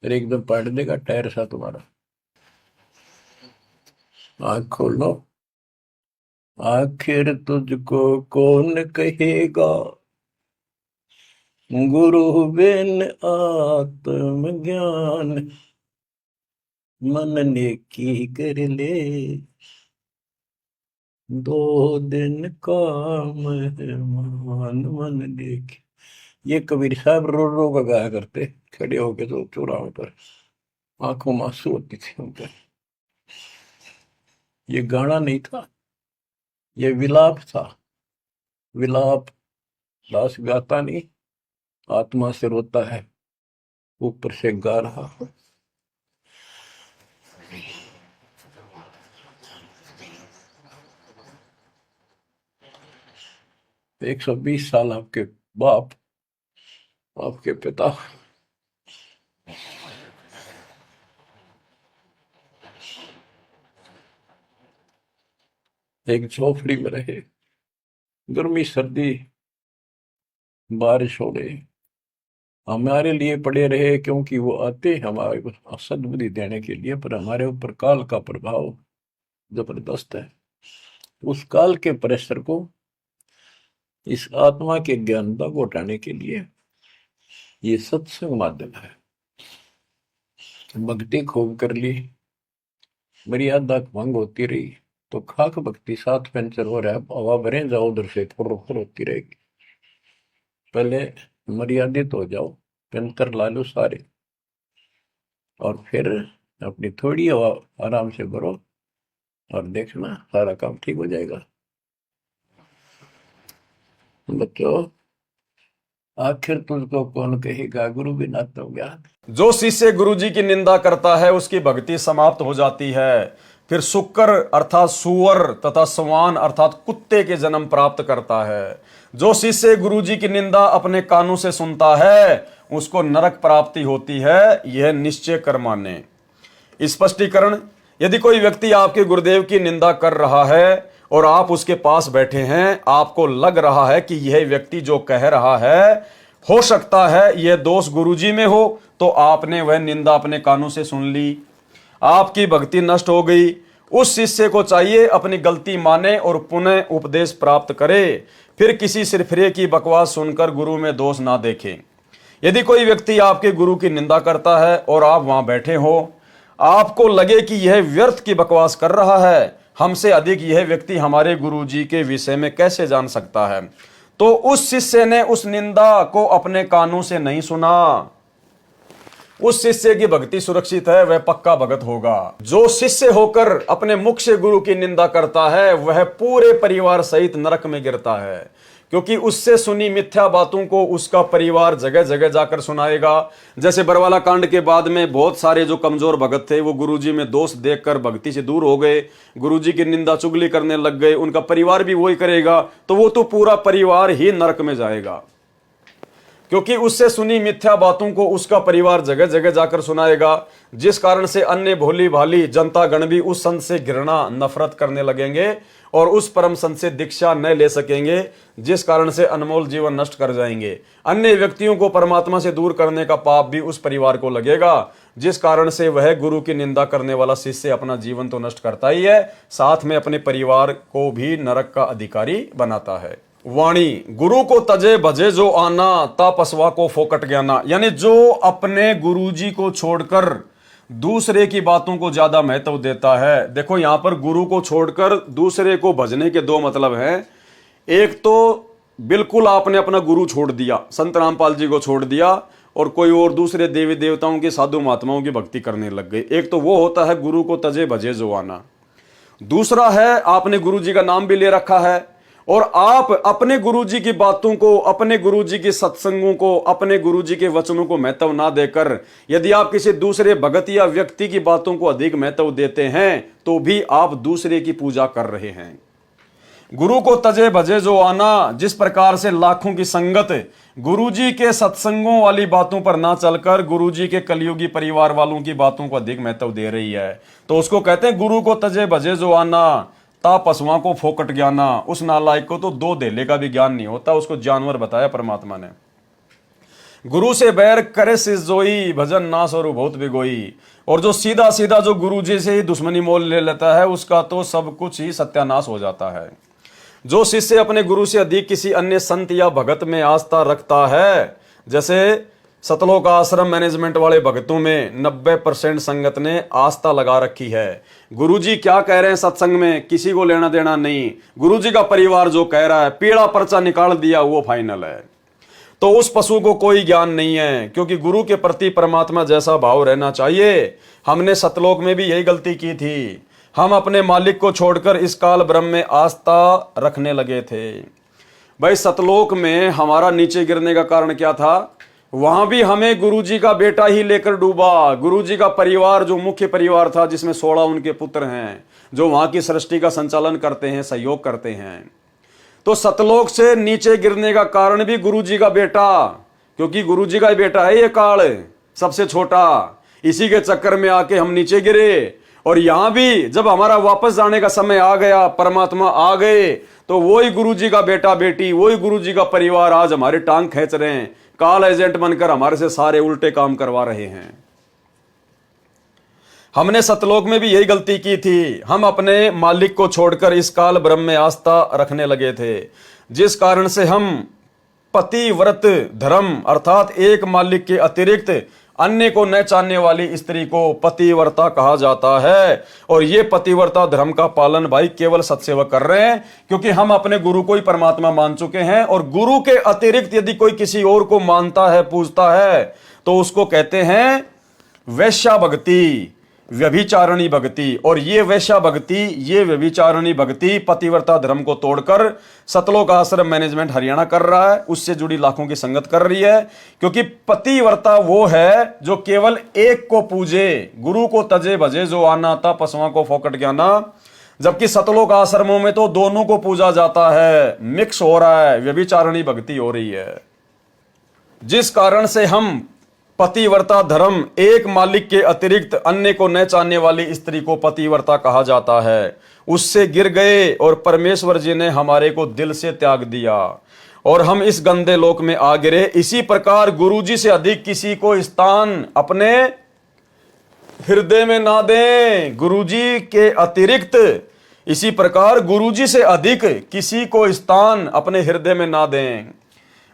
फिर एकदम पलट देगा टायर सा तुम्हारा। आँख खोलो, आखिर तुझको कौन कहेगा, गुरु बिन आत्म ज्ञान, मन ने की कर ले, 2 दिन काम है मान, मन ने की। ये कबीर साहब रो रो का गाया करते, खड़े होके तो चौराहों पर, आंखों में आंसू होती थी उनके। ये गाना नहीं था, ये विलाप था। विलाप दास गाता नहीं, आत्मा से रोता है, ऊपर से गा रहा है। 120 साल आपके बाप, आपके पिता एक झोपड़ी में रहे, गर्मी सर्दी बारिश हो गई, हमारे लिए पड़े रहे, क्योंकि वो आते हमारे को सद्बुद्धि देने के लिए, पर हमारे ऊपर काल का प्रभाव जबरदस्त है। उस काल के प्रेशर को, इस आत्मा के ज्ञानता को हटाने के लिए ये सत्संग माध्यम है। भक्ति खूब कर ली, मर्यादा भंग होती रही तो खाक भक्ति साथ पंचर हो रहा है, हवा भरे जाओ उधर से फुर होती रहेगी। पहले मर्यादित हो जाओ, पंचर ला लो सारे, और फिर अपनी थोड़ी हवा आराम से भरो और देखना सारा काम ठीक हो जाएगा। बच्चों, आखिर तुझको कौन कहेगा, गुरु बिना तो ज्ञान। जो शिष्य गुरु जी की निंदा करता है उसकी भक्ति समाप्त हो जाती है, फिर शुक्र अर्थात सुअर तथा स्वान अर्थात कुत्ते के जन्म प्राप्त करता है। जो शिष्य गुरु जी की निंदा अपने कानों से सुनता है उसको नरक प्राप्ति होती है, यह निश्चय कर माने। स्पष्टीकरण: यदि कोई व्यक्ति आपके गुरुदेव की निंदा कर रहा है और आप उसके पास बैठे हैं, आपको लग रहा है कि यह व्यक्ति जो कह रहा है हो सकता है यह दोष गुरुजी में हो, तो आपने वह निंदा अपने कानों से सुन ली, आपकी भक्ति नष्ट हो गई। उस शिष्य को चाहिए अपनी गलती माने और पुनः उपदेश प्राप्त करे, फिर किसी सिरफिरे की बकवास सुनकर गुरु में दोष ना देखें। यदि कोई व्यक्ति आपके गुरु की निंदा करता है और आप वहां बैठे हो, आपको लगे कि यह व्यर्थ की बकवास कर रहा है, हमसे अधिक यह व्यक्ति हमारे गुरुजी के विषय में कैसे जान सकता है, तो उस शिष्य ने उस निंदा को अपने कानों से नहीं सुना। उस शिष्य की भक्ति सुरक्षित है, वह पक्का भगत होगा। जो शिष्य होकर अपने मुख से गुरु की निंदा करता है वह पूरे परिवार सहित नरक में गिरता है, क्योंकि उससे सुनी मिथ्या बातों को उसका परिवार जगह जगह जाकर सुनाएगा। जैसे बरवाला कांड के बाद में बहुत सारे जो कमजोर भगत थे वो गुरुजी में दोष देखकर भक्ति से दूर हो गए, गुरुजी की निंदा चुगली करने लग गए, उनका परिवार भी वही करेगा, तो वो तो पूरा परिवार ही नरक में जाएगा, क्योंकि उससे सुनी मिथ्या बातों को उसका परिवार जगह जगह जाकर सुनाएगा, जिस कारण से अन्य भोली भाली जनता गण भी उस संत से घृणा नफरत करने लगेंगे और उस परम संत से दीक्षा न ले सकेंगे, जिस कारण से अनमोल जीवन नष्ट कर जाएंगे। अन्य व्यक्तियों को परमात्मा से दूर करने का पाप भी उस परिवार को लगेगा, जिस कारण से वह गुरु की निंदा करने वाला शिष्य अपना जीवन तो नष्ट करता ही है, साथ में अपने परिवार को भी नरक का अधिकारी बनाता है। वाणी: गुरु को तजे भजे जो आना, तापसवा को फोकट ज्ञाना। यानी जो अपने गुरुजी को छोड़कर दूसरे की बातों को ज्यादा महत्व देता है। देखो यहां पर गुरु को छोड़कर दूसरे को भजने के दो मतलब हैं। एक तो बिल्कुल आपने अपना गुरु छोड़ दिया, संत रामपाल जी को छोड़ दिया और कोई और दूसरे देवी देवताओं की साधु महात्माओं की भक्ति करने लग गए। एक तो वो होता है गुरु को तजे भजे जो आना। दूसरा है आपने गुरु जी का नाम भी ले रखा है और आप अपने गुरुजी की बातों को, अपने गुरुजी की सत्संगों को, अपने गुरुजी के वचनों को महत्व ना देकर यदि आप किसी दूसरे भगत या व्यक्ति की बातों को अधिक महत्व देते हैं तो भी आप दूसरे की पूजा कर रहे हैं। गुरु को तजे भजे जो आना, जिस प्रकार से लाखों की संगत गुरुजी के सत्संगों वाली बातों पर ना चलकर गुरुजी के कलयुगी परिवार वालों की बातों को अधिक महत्व दे रही है, तो उसको कहते हैं गुरु को तजे भजे जो आना, ता पशुओं को फोकट ज्ञाना। उस नालायक को तो दो धेले का भी ज्ञान नहीं होता, उसको जानवर बताया परमात्मा ने। गुरु से बैर करे सिस जोई, भजन नाश और बहुत बिगोई। और जो सीधा सीधा जो गुरु जी से ही दुश्मनी मोल ले लेता है उसका तो सब कुछ ही सत्यानाश हो जाता है। जो शिष्य अपने गुरु से अधिक किसी अन्य संत या भगत में आस्था रखता है, जैसे सतलोक आश्रम मैनेजमेंट वाले भक्तों में 90% संगत ने आस्था लगा रखी है। गुरुजी क्या कह रहे हैं सत्संग में किसी को लेना देना नहीं, गुरुजी का परिवार जो कह रहा है पीड़ा पर्चा निकाल दिया वो फाइनल है। तो उस पशु को कोई ज्ञान नहीं है, क्योंकि गुरु के प्रति परमात्मा जैसा भाव रहना चाहिए। हमने सतलोक में भी यही गलती की थी, हम अपने मालिक को छोड़कर इस काल ब्रह्म में आस्था रखने लगे थे। भाई सतलोक में हमारा नीचे गिरने का कारण क्या था? वहां भी हमें गुरुजी का बेटा ही लेकर डूबा। गुरुजी का परिवार जो मुख्य परिवार था, जिसमें 16 उनके पुत्र हैं, जो वहां की सृष्टि का संचालन करते हैं, सहयोग करते हैं। तो सतलोक से नीचे गिरने का कारण भी गुरुजी का बेटा, क्योंकि गुरुजी का बेटा है ये काल, सबसे छोटा। इसी के चक्कर में आके हम नीचे गिरे। और यहां भी जब हमारा वापस जाने का समय आ गया, परमात्मा आ गए, तो वही गुरुजी का बेटा बेटी, वही गुरुजी का परिवार आज हमारी टांग खींच रहे हैं, काल एजेंट बनकर हमारे से सारे उल्टे काम करवा रहे हैं। हमने सतलोक में भी यही गलती की थी। हम अपने मालिक को छोड़कर इस काल ब्रह्म में आस्था रखने लगे थे, जिस कारण से हम पतिव्रत धर्म अर्थात एक मालिक के अतिरिक्त अन्य को न चाहने वाली स्त्री को पतिव्रता कहा जाता है। और ये पतिव्रता धर्म का पालन भाई केवल सत्सेवक कर रहे हैं, क्योंकि हम अपने गुरु को ही परमात्मा मान चुके हैं। और गुरु के अतिरिक्त यदि कोई किसी और को मानता है, पूजता है, तो उसको कहते हैं वैश्या भक्ति, व्यभिचारणी भक्ति। और ये वैश्या भक्ति, ये व्यभिचारणी भक्ति पतिव्रता धर्म को तोड़कर सतलोक आश्रम मैनेजमेंट हरियाणा कर रहा है, उससे जुड़ी लाखों की संगत कर रही है। क्योंकि पतिव्रता वो है जो केवल एक को पूजे, गुरु को तजे भजे, जो आना था पशुओं को फोकट ज्ञाना। जबकि सतलोक आश्रमों में तो दोनों को पूजा जाता है, मिक्स हो रहा है, व्यभिचारणी भक्ति हो रही है। जिस कारण से हम पतिव्रता धर्म, एक मालिक के अतिरिक्त अन्य को न चाहने वाली स्त्री को पतिव्रता कहा जाता है, उससे गिर गए। और परमेश्वर जी ने हमारे को दिल से त्याग दिया और हम इस गंदे लोक में आ गिरे। इसी प्रकार गुरुजी से अधिक किसी को स्थान अपने हृदय में ना दें, गुरुजी के अतिरिक्त। इसी प्रकार गुरुजी से अधिक किसी को स्थान अपने हृदय में ना दें।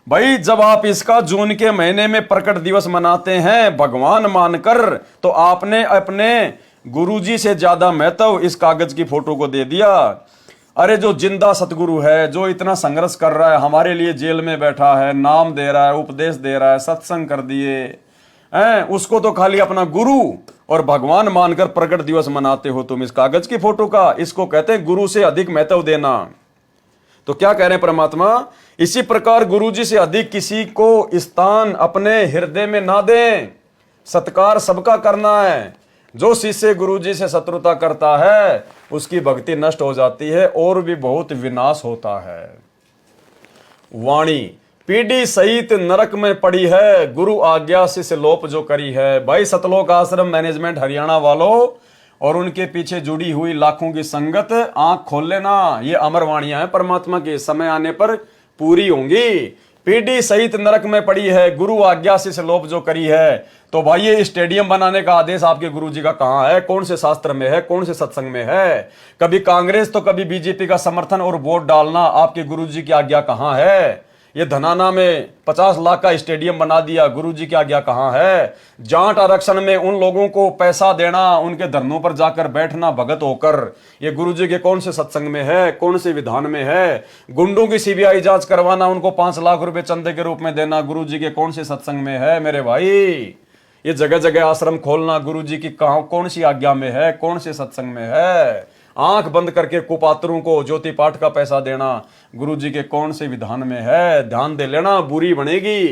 भाई जब आप इसका जून के महीने में प्रकट दिवस मनाते हैं भगवान मानकर, तो आपने अपने गुरुजी से ज्यादा महत्व इस कागज की फोटो को दे दिया। अरे जो जिंदा सतगुरु है, जो इतना संघर्ष कर रहा है, हमारे लिए जेल में बैठा है, नाम दे रहा है, उपदेश दे रहा है, सत्संग कर दिए हैं, उसको तो खाली अपना गुरु और भगवान मानकर प्रकट दिवस मनाते हो तुम इस कागज की फोटो का। इसको कहते हैं गुरु से अधिक महत्व देना। तो क्या कह रहे हैं परमात्मा? इसी प्रकार गुरुजी से अधिक किसी को स्थान अपने हृदय में ना दें। सत्कार सबका करना है। जो शिष्य गुरुजी से शत्रुता करता है उसकी भक्ति नष्ट हो जाती है और भी बहुत विनाश होता है। वाणी पीढ़ी सहित नरक में पड़ी है, गुरु आज्ञा शिष्य लोप जो करी है। भाई सतलोक आश्रम मैनेजमेंट हरियाणा वालों और उनके पीछे जुड़ी हुई लाखों की संगत, आंख खोल लेना। ये अमर वाणियां हैं परमात्मा के, समय आने पर पूरी होंगी। पीढ़ी सहित नरक में पड़ी है, गुरु आज्ञा से लोप जो करी है। तो भाई ये स्टेडियम बनाने का आदेश आपके गुरुजी का कहां है? कौन से शास्त्र में है? कौन से सत्संग में है? कभी कांग्रेस तो कभी बीजेपी का समर्थन और वोट डालना आपके गुरुजी की आज्ञा कहां है? ये धनाना में 50 लाख का स्टेडियम बना दिया, गुरुजी की आज्ञा कहां है? जाट आरक्षण में उन लोगों को पैसा देना, उनके धरनों पर जाकर बैठना भगत होकर, ये गुरुजी के कौन से सत्संग में है? कौन से विधान में है? गुंडों की सीबीआई जांच करवाना, उनको 5 लाख रुपए चंदे के रूप में देना, गुरुजी के कौन से सत्संग में है? मेरे भाई ये जगह जगह आश्रम खोलना गुरुजी की कौन सी आज्ञा में है? कौन से सत्संग में है? आंख बंद करके कुपात्रों को ज्योति पाठ का पैसा देना गुरुजी के कौन से विधान में है? ध्यान दे लेना, बुरी बनेगी।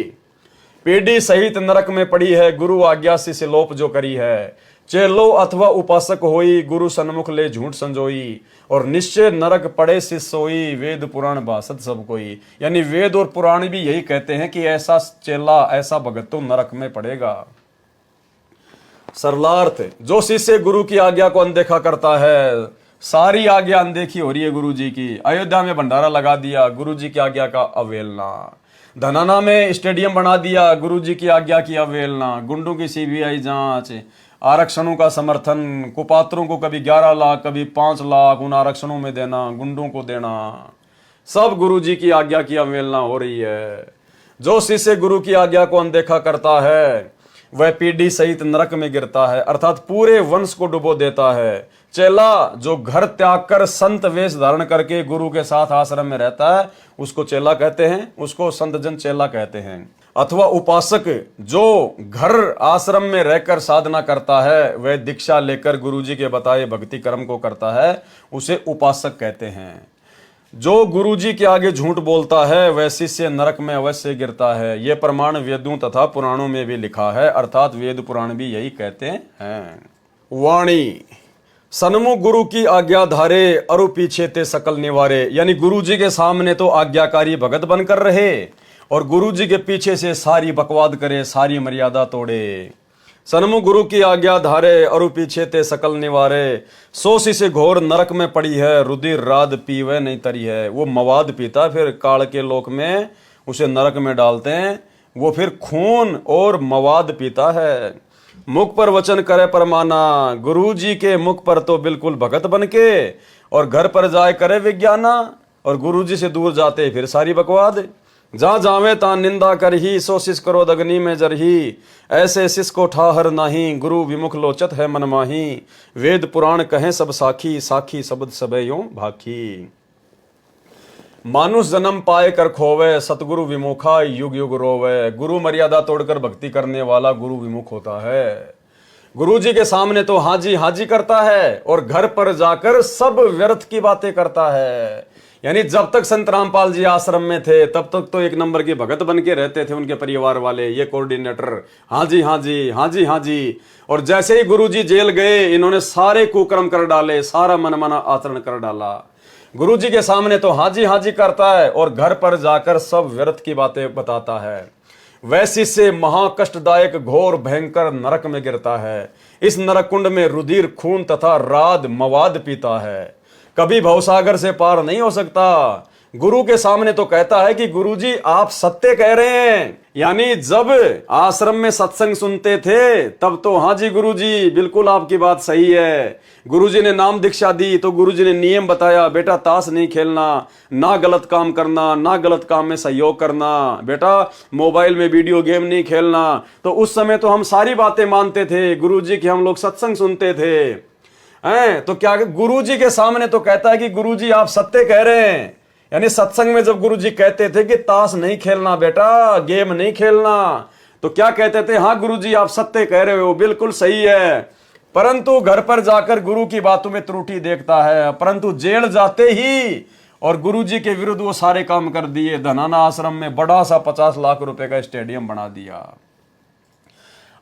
पीढ़ी सहित नरक में पड़ी है, गुरु आज्ञा से लोप जो करी है। चेलो अथवा उपासक होई, गुरु सन्मुख ले झूठ संजोई। और निश्चय नरक पड़े शिष्य सोई, वेद पुराण भाषत सब कोई। यानी वेद और पुराण भी यही कहते हैं कि ऐसा चेला, ऐसा भगत तो नरक में पड़ेगा। सरलार्थ, जो शिष्य गुरु की आज्ञा को अनदेखा करता है, सारी आज्ञा अनदेखी हो रही है गुरुजी की। अयोध्या में भंडारा लगा दिया, गुरुजी की आज्ञा का अवहेलना। धनाना में स्टेडियम बना दिया, गुरुजी की आज्ञा की अवहेलना। गुंडों की सीबीआई जांच, आरक्षणों का समर्थन, कुपात्रों को कभी 11 लाख कभी 5 लाख उन आरक्षणों में देना, गुंडों को देना, सब गुरुजी की आज्ञा की अवहेलना हो रही है। जो शिष्य गुरु की आज्ञा को अनदेखा करता है वह पीढ़ी सहित नरक में गिरता है, अर्थात पूरे वंश को डुबो देता है। चेला जो घर त्याग कर संत वेश धारण करके गुरु के साथ आश्रम में रहता है उसको चेला कहते हैं, उसको संत जन चेला कहते हैं। अथवा उपासक जो घर आश्रम में रहकर साधना करता है, वह दीक्षा लेकर गुरुजी के बताए भक्ति कर्म को करता है, उसे उपासक कहते हैं। जो गुरुजी के आगे झूठ बोलता है वह शिष्य नरक में अवश्य गिरता है। यह प्रमाण वेदों तथा पुराणों में भी लिखा है, अर्थात वेद पुराण भी यही कहते हैं। वाणी सन्मुख गुरु की आज्ञा धारे अरु पीछे ते सकल निवारे, यानी गुरुजी के सामने तो आज्ञाकारी भगत बनकर रहे और गुरुजी के पीछे से सारी बकवाद करे, सारी मर्यादा तोड़े। सन्मुख गुरु की आज्ञा धारे अरु पीछे ते सकल निवारे, सो से घोर नरक में पड़ी है, रुधिर राद पीवे नहीं तरी है। वो मवाद पीता, फिर काल के लोक में उसे नरक में डालते हैं, वो फिर खून और मवाद पीता है। मुख पर वचन करे परमाना, गुरु जी के मुख पर तो बिल्कुल भगत बनके और घर पर जाए करे विज्ञाना, और गुरु जी से दूर जाते फिर सारी बकवाद। जहां जावे ता निंदा कर ही, सो शिष करो दगनी में जरही, ऐसे शिष को ठाहर नाही, गुरु विमुख लोचत है मन माही। वेद पुराण कहें सब साखी, साखी शब्द सबे यूं भाखी। मानुष जन्म पाए कर खोवे, सतगुरु विमुखा युग युग रोवे। गुरु मर्यादा तोड़कर भक्ति करने वाला गुरु विमुख होता है। गुरु जी के सामने तो हाजी हाजी करता है और घर पर जाकर सब व्यर्थ की बातें करता है। यानी जब तक संत रामपाल जी आश्रम में थे तब तक तो एक नंबर के भगत बन के रहते थे उनके परिवार वाले, ये कोऑर्डिनेटर, हाजी हाजी हाजी हाजी। और जैसे ही गुरु जी जेल गए इन्होंने सारे कुकर्म कर डाले, सारा मनमाना आचरण कर डाला। गुरु जी के सामने तो हाजी हाजी करता है और घर पर जाकर सब व्यर्थ की बातें बताता है। वैसी से महाकष्टदायक घोर भयंकर नरक में गिरता है। इस नरक कुंड में रुधिर खून तथा राद मवाद पीता है, कभी भवसागर से पार नहीं हो सकता। गुरु के सामने तो कहता है कि गुरुजी आप सत्य कह रहे हैं, यानी जब आश्रम में सत्संग सुनते थे तब तो हाँ जी गुरुजी बिल्कुल आपकी बात सही है। गुरुजी ने नाम दीक्षा दी तो गुरुजी ने नियम बताया, बेटा ताश नहीं खेलना, ना गलत काम करना, ना गलत काम में सहयोग करना, बेटा मोबाइल में वीडियो गेम नहीं खेलना। तो उस समय तो हम सारी बातें मानते थे गुरुजी की, हम लोग सत्संग सुनते थे हैं। तो क्या गुरुजी के सामने तो कहता है कि गुरुजी आप सत्य कह रहे हैं। यानी सत्संग में जब गुरुजी कहते थे कि ताश नहीं खेलना बेटा, गेम नहीं खेलना, तो क्या कहते थे, हाँ गुरुजी आप सत्य कह रहे हो, बिल्कुल सही है। परंतु घर पर जाकर गुरु की बातों में त्रुटि देखता है। परंतु जेल जाते ही और गुरुजी के विरुद्ध वो सारे काम कर दिए। धनाना आश्रम में बड़ा सा 50 लाख रुपए का स्टेडियम बना दिया।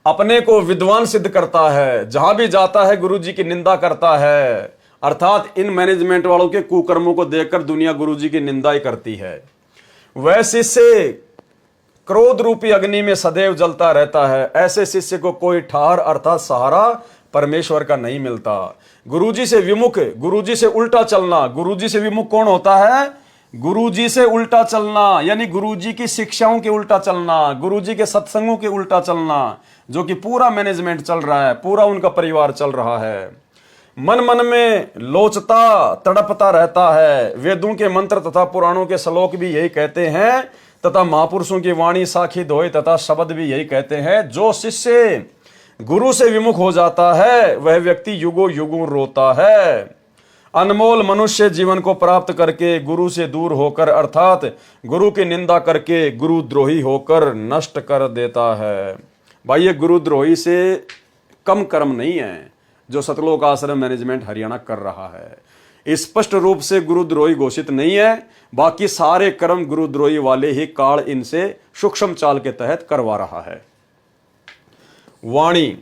अपने को विद्वान सिद्ध करता है, जहां भी जाता है गुरुजी की निंदा करता है। अर्थात इन मैनेजमेंट वालों के कुकर्मों को देखकर दुनिया गुरुजी की निंदा ही करती है। वह शिष्य क्रोध रूपी अग्नि में सदैव जलता रहता है। ऐसे शिष्य को कोई ठार अर्थात सहारा परमेश्वर का नहीं मिलता। गुरुजी से विमुख, गुरुजी से उल्टा चलना। गुरुजी से विमुख कौन होता है? गुरुजी से उल्टा चलना, यानी गुरुजी की शिक्षाओं के उल्टा चलना, गुरुजी के सत्संगों के उल्टा चलना, जो कि पूरा मैनेजमेंट चल रहा है, पूरा उनका परिवार चल रहा है। मन मन में लोचता तड़पता रहता है। वेदों के मंत्र तथा पुराणों के श्लोक भी यही कहते हैं तथा महापुरुषों की वाणी साखी दोहे तथा शब्द भी यही कहते हैं। जो शिष्य गुरु से विमुख हो जाता है वह व्यक्ति युगों युगों रोता है। अनमोल मनुष्य जीवन को प्राप्त करके गुरु से दूर होकर अर्थात गुरु की निंदा करके गुरुद्रोही होकर नष्ट कर देता है। भाई ये गुरुद्रोही से कम कर्म नहीं है जो सतलोक आश्रम मैनेजमेंट हरियाणा कर रहा है। स्पष्ट रूप से गुरुद्रोही घोषित नहीं है, बाकी सारे कर्म गुरुद्रोही वाले ही काल इनसे सूक्ष्म चाल के तहत करवा रहा है। वाणी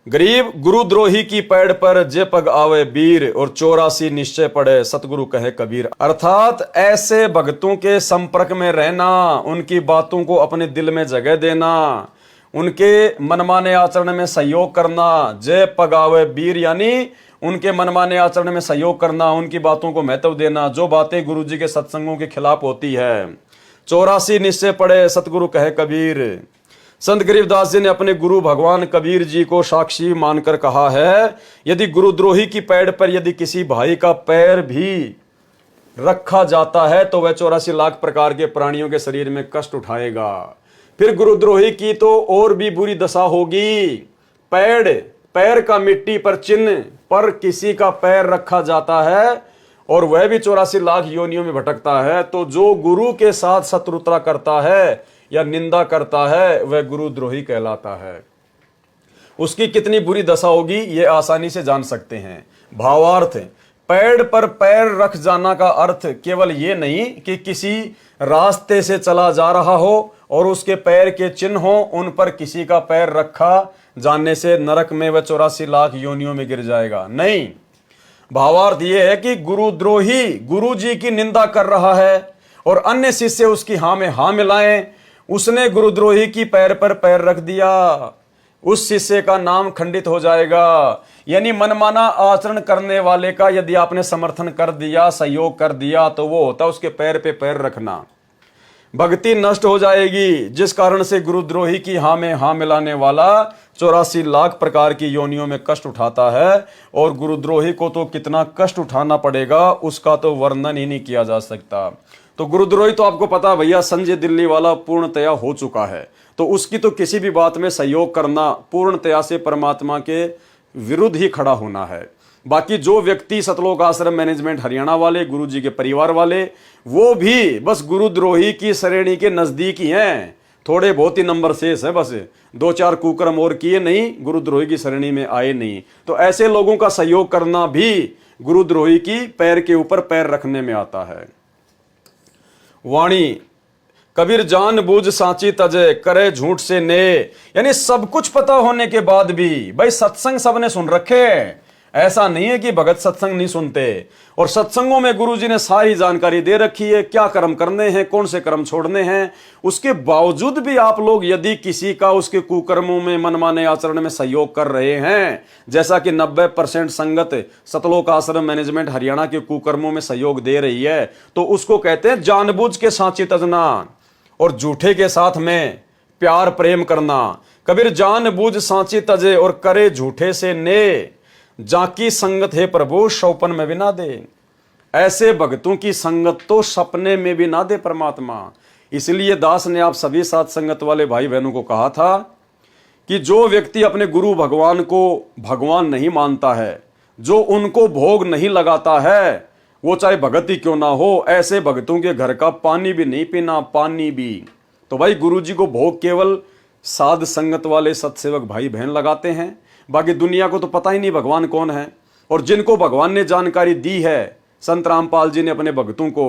गरीब गुरुद्रोही की पैड़ पर जे पग आवे वीर, और 84 निश्चय पड़े सतगुरु कहे कबीर। अर्थात ऐसे भक्तों के संपर्क में रहना, उनकी बातों को अपने दिल में जगह देना, उनके मनमाने आचरण में सहयोग करना। जय पगावे वीर, यानी उनके मनमाने आचरण में सहयोग करना, उनकी बातों को महत्व देना, जो बातें गुरुजी के सत्संगों के खिलाफ होती है। 84 निश्चय पड़े सतगुरु कहे कबीर। संत गरीबदास जी ने अपने गुरु भगवान कबीर जी को साक्षी मानकर कहा है, यदि गुरुद्रोही की पैड़ पर यदि किसी भाई का पैर भी रखा जाता है तो वह 84 लाख प्रकार के प्राणियों के शरीर में कष्ट उठाएगा। फिर गुरुद्रोही की तो और भी बुरी दशा होगी। पैड़ पैर का मिट्टी पर चिन्ह पर किसी का पैर रखा जाता है और वह भी 84 लाख योनियों में भटकता है, तो जो गुरु के साथ शत्रुता करता है या निंदा करता है वह गुरुद्रोही कहलाता है। उसकी कितनी बुरी दशा होगी ये आसानी से जान सकते हैं। भावार्थ, पैर पर पैर रख जाना का अर्थ केवल ये नहीं कि किसी रास्ते से चला जा रहा हो और उसके पैर के चिन्ह हो, उन पर किसी का पैर रखा जाने से नरक में वह 84 लाख योनियों में गिर जाएगा। नहीं, भावार्थ यह है कि गुरुद्रोही गुरु जी की निंदा कर रहा है और अन्य शिष्य उसकी हाँ में हाँ मिलाएं। उसने गुरुद्रोही की पैर पर पैर रख दिया, उस शिष्य का नाम खंडित हो जाएगा। यानी मनमाना आचरण करने वाले का यदि आपने समर्थन कर दिया, सहयोग कर दिया, तो वो होता उसके पैर पे पैर रखना। भक्ति नष्ट हो जाएगी, जिस कारण से गुरुद्रोही की हाँ में हाँ मिलाने वाला 84 लाख प्रकार की योनियों में कष्ट उठाता है। और गुरुद्रोही को तो कितना कष्ट उठाना पड़ेगा उसका तो वर्णन ही नहीं किया जा सकता। तो गुरुद्रोही तो आपको पता भैया संजय दिल्ली वाला पूर्णतया हो चुका है, तो उसकी तो किसी भी बात में सहयोग करना पूर्णतया से परमात्मा के विरुद्ध ही खड़ा होना है। बाकी जो व्यक्ति सतलोक आश्रम मैनेजमेंट हरियाणा वाले, गुरु जी के परिवार वाले, वो भी बस गुरुद्रोही की श्रेणी के नजदीक ही हैं। थोड़े बहुत ही नंबर शेष है, बस 2-4 कुकर्म और किए नहीं, गुरुद्रोही की श्रेणी में आए नहीं। तो ऐसे लोगों का सहयोग करना भी गुरुद्रोही की पैर के ऊपर पैर रखने में आता है। वाणी, कबीर जान बूझ सांची तजे करे झूठ से ने। यानी सब कुछ पता होने के बाद भी भाई सत्संग सबने सुन रखे, ऐसा नहीं है कि भगत सत्संग नहीं सुनते। और सत्संगों में गुरुजी ने सारी जानकारी दे रखी है, क्या कर्म करने हैं, कौन से कर्म छोड़ने हैं। उसके बावजूद भी आप लोग यदि किसी का उसके कुकर्मों में मनमाने आचरण में सहयोग कर रहे हैं, जैसा कि 90% संगत सतलोक आश्रम मैनेजमेंट हरियाणा के कुकर्मों में सहयोग दे रही है, तो उसको कहते हैं जानबूझ के सांची तजना और झूठे के साथ में प्यार प्रेम करना। कबीर जानबूझ सांची तजे और करे झूठे से ने, जाकी संगत है प्रभु सौपन में भी ना दे। ऐसे भक्तों की संगत तो सपने में भी ना दे परमात्मा। इसलिए दास ने आप सभी साथ संगत वाले भाई बहनों को कहा था कि जो व्यक्ति अपने गुरु भगवान को भगवान नहीं मानता है, जो उनको भोग नहीं लगाता है, वो चाहे भगत ही क्यों ना हो, ऐसे भक्तों के घर का पानी भी नहीं पीना, पानी भी। तो भाई गुरु जी को भोग केवल साध संगत वाले सत्सेवक भाई बहन लगाते हैं, बाकी दुनिया को तो पता ही नहीं भगवान कौन है। और जिनको भगवान ने जानकारी दी है, संत रामपाल जी ने अपने भक्तों को,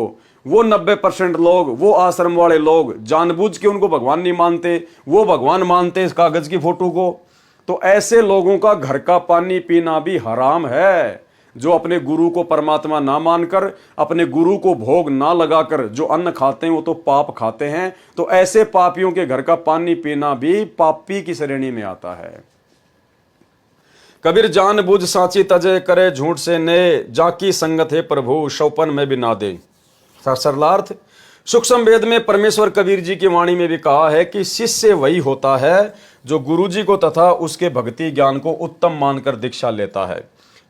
वो 90% लोग, वो आश्रम वाले लोग जानबूझ के उनको भगवान नहीं मानते, वो भगवान मानते इस कागज की फोटो को। तो ऐसे लोगों का घर का पानी पीना भी हराम है। जो अपने गुरु को परमात्मा ना मानकर, अपने गुरु को भोग ना लगाकर जो अन्न खाते हैं वो तो पाप खाते हैं। तो ऐसे पापियों के घर का पानी पीना भी पापी की श्रेणी में आता है। कबीर जानबूझ सांची तजे करे झूठ से ने, जाकी संगत है प्रभु सौपन में भी ना दे। सरलार्थ, सूक्ष्म वेद में परमेश्वर कबीर जी की वाणी में भी कहा है कि शिष्य वही होता है जो गुरु जी को तथा उसके भक्ति ज्ञान को उत्तम मानकर दीक्षा लेता है,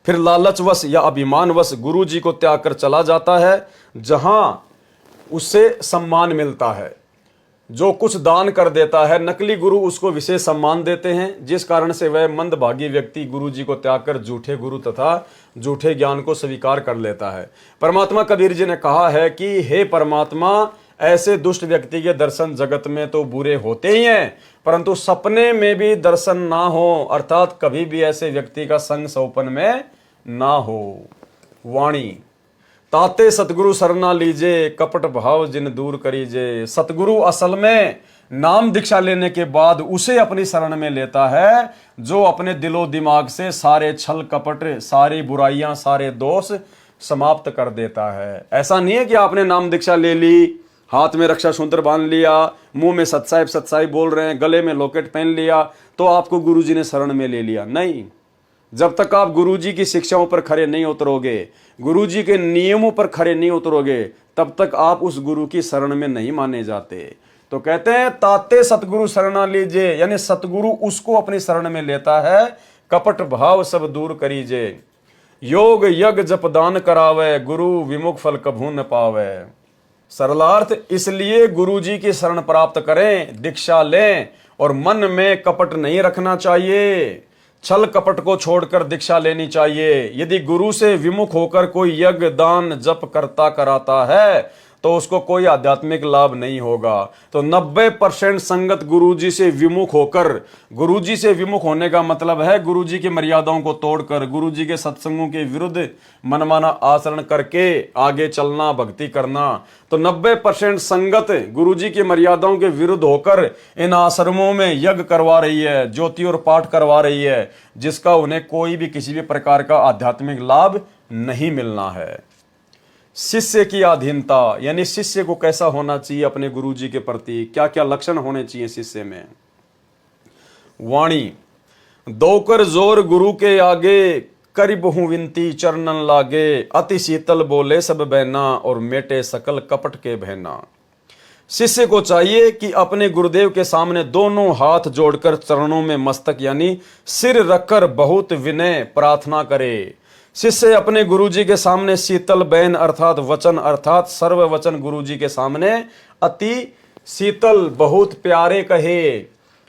फिर लालचवश या अभिमानवश गुरु जी को त्याग कर चला जाता है जहां उससे सम्मान मिलता है। जो कुछ दान कर देता है, नकली गुरु उसको विशेष सम्मान देते हैं, जिस कारण से वह मंदभागी व्यक्ति गुरु जी को त्याग कर झूठे गुरु तथा झूठे ज्ञान को स्वीकार कर लेता है। परमात्मा कबीर जी ने कहा है कि हे परमात्मा, ऐसे दुष्ट व्यक्ति के दर्शन जगत में तो बुरे होते ही हैं, परंतु सपने में भी दर्शन ना हो, अर्थात कभी भी ऐसे व्यक्ति का संग सौपन में ना हो। वाणी, ताते सतगुरु सरना लीजे, कपट भाव जिन दूर करीजे। सतगुरु असल में नाम दीक्षा लेने के बाद उसे अपनी शरण में लेता है जो अपने दिलो दिमाग से सारे छल कपट, सारी बुराइयां, सारे दोष समाप्त कर देता है। ऐसा नहीं है कि आपने नाम दीक्षा ले ली, हाथ में रक्षा सूत्र बांध लिया, मुंह में सत्साई सत्साई बोल रहे हैं, गले में लॉकेट पहन लिया तो आपको गुरुजी ने शरण में ले लिया। नहीं, जब तक आप गुरुजी की शिक्षाओं पर खरे नहीं उतरोगे, गुरुजी के नियमों पर खरे नहीं उतरोगे, तब तक आप उस गुरु की शरण में नहीं माने जाते। तो कहते हैं ताते सतगुरु शरणा लीजिए, यानी सतगुरु उसको अपनी शरण में लेता है, कपट भाव सब दूर करीजे। योग यज्ञ जप दान करावे, गुरु विमुख फल कभू न पावे। सरलार्थ, इसलिए गुरुजी की शरण प्राप्त करें, दीक्षा लें और मन में कपट नहीं रखना चाहिए। छल कपट को छोड़कर दीक्षा लेनी चाहिए। यदि गुरु से विमुख होकर कोई यज्ञ दान जप करता कराता है तो उसको कोई आध्यात्मिक लाभ नहीं होगा। तो 90% संगत गुरुजी से विमुख होकर, गुरुजी से विमुख होने का मतलब है गुरुजी की मर्यादाओं को तोड़कर, गुरुजी के सत्संगों के विरुद्ध मनमाना आचरण करके आगे चलना, भक्ति करना। तो 90% संगत गुरुजी की मर्यादाओं के विरुद्ध होकर इन आश्रमों में यज्ञ करवा रही है, ज्योति और पाठ करवा रही है, जिसका उन्हें कोई भी किसी भी प्रकार का आध्यात्मिक लाभ नहीं मिलना है। शिष्य की अधीनता, यानी शिष्य को कैसा होना चाहिए अपने गुरुजी के प्रति, क्या क्या लक्षण होने चाहिए शिष्य में। वाणी, दोकर जोर गुरु के आगे, करीब हूं विनती चरणन लागे, अति शीतल बोले सब बहना, और मेटे सकल कपट के बहना। शिष्य को चाहिए कि अपने गुरुदेव के सामने दोनों हाथ जोड़कर चरणों में मस्तक यानी सिर रखकर बहुत विनय प्रार्थना करे। शिष्य अपने गुरुजी के सामने शीतल बैन अर्थात वचन अर्थात सर्व वचन गुरुजी के सामने अति शीतल बहुत प्यारे कहे,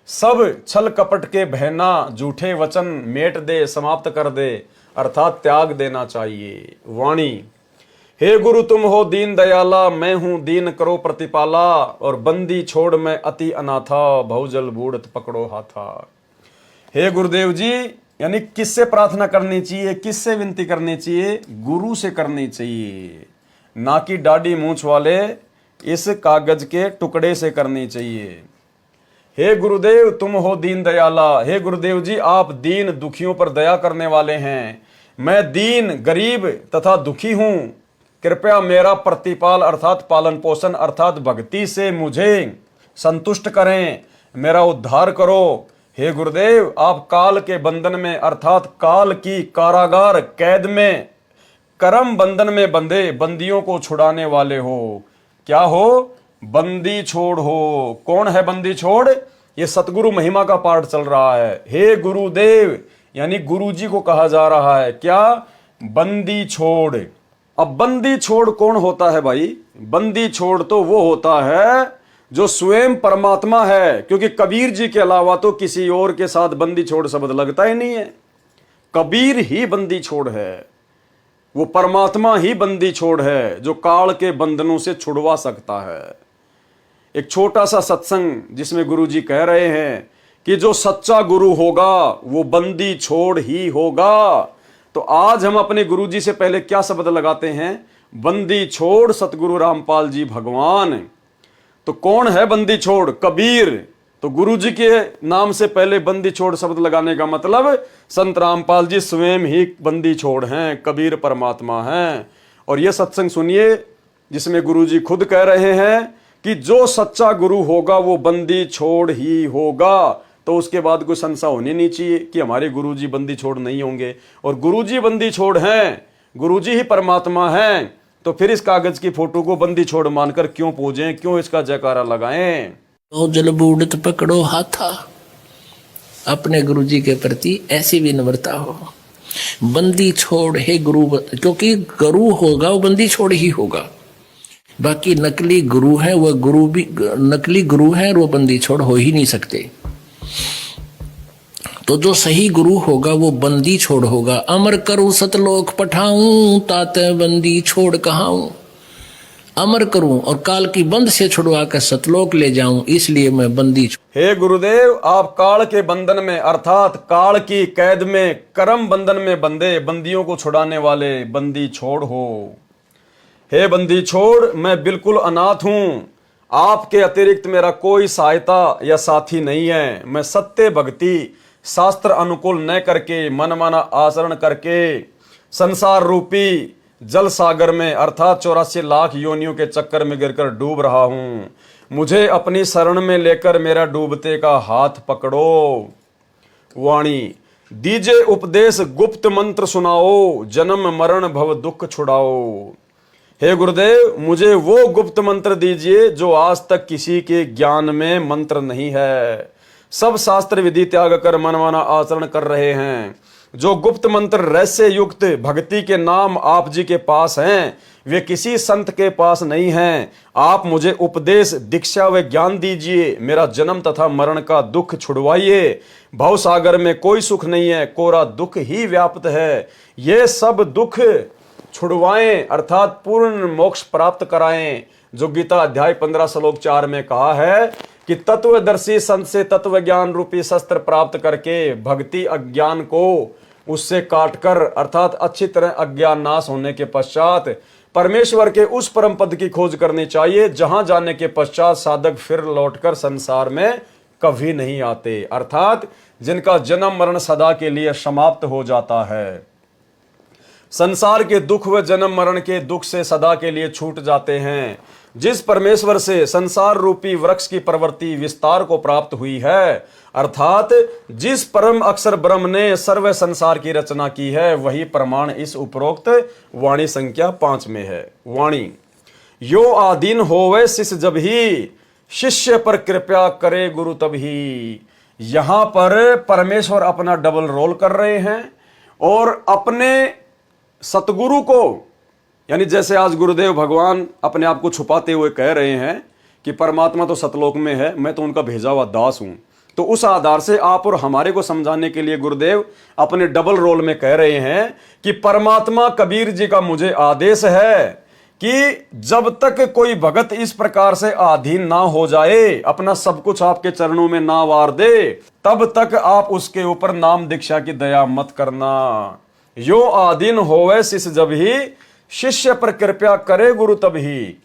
सब छल कपट के बहना झूठे वचन मेट दे, समाप्त कर दे अर्थात त्याग देना चाहिए। वाणी, हे गुरु तुम हो दीन दयाला, मैं हूं दीन करो प्रतिपाला, और बंदी छोड़ मैं अति अनाथा, बहुजल बूढ़त पकड़ो हाथा। हे गुरुदेव जी, यानी किससे प्रार्थना करनी चाहिए, किससे विनती करनी चाहिए, गुरु से करनी चाहिए, ना कि दाढ़ी मूंछ वाले इस कागज के टुकड़े से करनी चाहिए। हे गुरुदेव तुम हो दीन दयाला, हे गुरुदेव जी आप दीन दुखियों पर दया करने वाले हैं, मैं दीन गरीब तथा दुखी हूं, कृपया मेरा प्रतिपाल अर्थात पालन पोषण अर्थात भक्ति से मुझे संतुष्ट करें, मेरा उद्धार करो। हे गुरुदेव आप काल के बंधन में अर्थात काल की कारागार कैद में कर्म बंधन में बंधे बंदियों को छुड़ाने वाले हो। क्या हो? बंदी छोड़ हो। कौन है बंदी छोड़? ये सतगुरु महिमा का पाठ चल रहा है। हे गुरुदेव यानी गुरुजी को कहा जा रहा है क्या? बंदी छोड़। अब बंदी छोड़ कौन होता है भाई? बंदी छोड़ तो वो होता है जो स्वयं परमात्मा है, क्योंकि कबीर जी के अलावा तो किसी और के साथ बंदी छोड़ शब्द लगता ही नहीं है। कबीर ही बंदी छोड़ है, वो परमात्मा ही बंदी छोड़ है जो काल के बंधनों से छुड़वा सकता है। एक छोटा सा सत्संग जिसमें गुरु जी कह रहे हैं कि जो सच्चा गुरु होगा वो बंदी छोड़ ही होगा। तो आज हम अपने गुरु जी से पहले क्या शब्द लगाते हैं? बंदी छोड़ सतगुरु रामपाल जी भगवान। तो कौन है बंदी छोड़? कबीर। तो गुरु जी के नाम से पहले बंदी छोड़ शब्द लगाने का मतलब संत रामपाल जी स्वयं ही बंदी छोड़ हैं, कबीर परमात्मा हैं। और यह सत्संग सुनिए जिसमें गुरु जी खुद कह रहे हैं कि जो सच्चा गुरु होगा वो बंदी छोड़ ही होगा। तो उसके बाद कोई संशय होनी नहीं चाहिए कि हमारे गुरु जी बंदी छोड़ नहीं होंगे। और गुरु जी बंदी छोड़ हैं, गुरु जी ही परमात्मा हैं। तो फिर इस कागज की फोटो को बंदी छोड़ मानकर क्यों पूजें, क्यों इसका जयकारा लगाएं? तो जल बूढ़त पकड़ो हाथा। अपने गुरु जी के प्रति ऐसी विनम्रता हो। बंदी छोड़ हे गुरु, क्योंकि गुरु होगा वो बंदी छोड़ ही होगा। बाकी नकली गुरु है, वह गुरु भी नकली गुरु है और वो बंदी छोड़ हो ही नहीं सकते। तो जो सही गुरु होगा वो बंदी छोड़ होगा। अमर करूं सतलोक पठाऊं, ताते बंदी छोड़ कहाऊं। अमर करूं और काल की बंद से छुड़वा कर सतलोक ले जाऊं, इसलिए मैं बंदी छोड़। हे गुरुदेव आप काल के बंधन में अर्थात काल की कैद में कर्म बंधन में बंधे बंदियों को छुड़ाने वाले बंदी छोड़ हो। हे बंदी छोड़ मैं बिल्कुल अनाथ हूं, आपके अतिरिक्त मेरा कोई सहायता या साथी नहीं है। मैं सत्य भक्ति शास्त्र अनुकूल न करके मनमाना आचरण करके संसार रूपी जल सागर में अर्थात 84 लाख योनियों के चक्कर में गिरकर डूब रहा हूं। मुझे अपनी शरण में लेकर मेरा डूबते का हाथ पकड़ो। वाणी दीजे उपदेश गुप्त मंत्र सुनाओ, जन्म मरण भव दुख छुड़ाओ। हे गुरुदेव मुझे वो गुप्त मंत्र दीजिए जो आज तक किसी के ज्ञान में मंत्र नहीं है। सब शास्त्र विधि त्याग कर मनमाना आचरण कर रहे हैं। जो गुप्त मंत्र रहस्य युक्त भक्ति के नाम आप जी के पास हैं, वे किसी संत के पास नहीं हैं। आप मुझे उपदेश, दीक्षा व ज्ञान दीजिए, मेरा जन्म तथा मरण का दुख छुड़वाइए। भव सागर में कोई सुख नहीं है, कोरा दुख ही व्याप्त है। ये सब दुख छुड़वाएं अर्थात पूर्ण मोक्ष प्राप्त कराएं, जो गीता अध्याय 15 श्लोक 4 में कहा है कि तत्वदर्शी संत से तत्व ज्ञान रूपी शस्त्र प्राप्त करके भक्ति अज्ञान को उससे काटकर अर्थात अच्छी तरह अज्ञान नाश होने के पश्चात परमेश्वर के उस परम पद की खोज करनी चाहिए, जहां जाने के पश्चात साधक फिर लौटकर संसार में कभी नहीं आते, अर्थात जिनका जन्म मरण सदा के लिए समाप्त हो जाता है। संसार के दुख व जन्म मरण के दुख से सदा के लिए छूट जाते हैं। जिस परमेश्वर से संसार रूपी वृक्ष की प्रवृत्ति विस्तार को प्राप्त हुई है, अर्थात जिस परम अक्षर ब्रह्म ने सर्व संसार की रचना की है, वही प्रमाण इस उपरोक्त वाणी संख्या 5 में है। वाणी यो आधीन होवे शिष्य जब ही, शिष्य पर कृपा करे गुरु तभी। यहां पर परमेश्वर अपना डबल रोल कर रहे हैं और अपने सतगुरु को, यानी जैसे आज गुरुदेव भगवान अपने आप को छुपाते हुए कह रहे हैं कि परमात्मा तो सतलोक में है, मैं तो उनका भेजा हुआ दास हूं, तो उस आधार से आप और हमारे को समझाने के लिए गुरुदेव अपने डबल रोल में कह रहे हैं कि परमात्मा कबीर जी का मुझे आदेश है कि जब तक कोई भगत इस प्रकार से अधीन ना हो जाए, अपना सब कुछ आपके चरणों में ना वार दे, तब तक आप उसके ऊपर नाम दीक्षा की दया मत करना। यो आधीन होवे शिष्य जब ही, शिष्य पर कृपया करे गुरु तभी।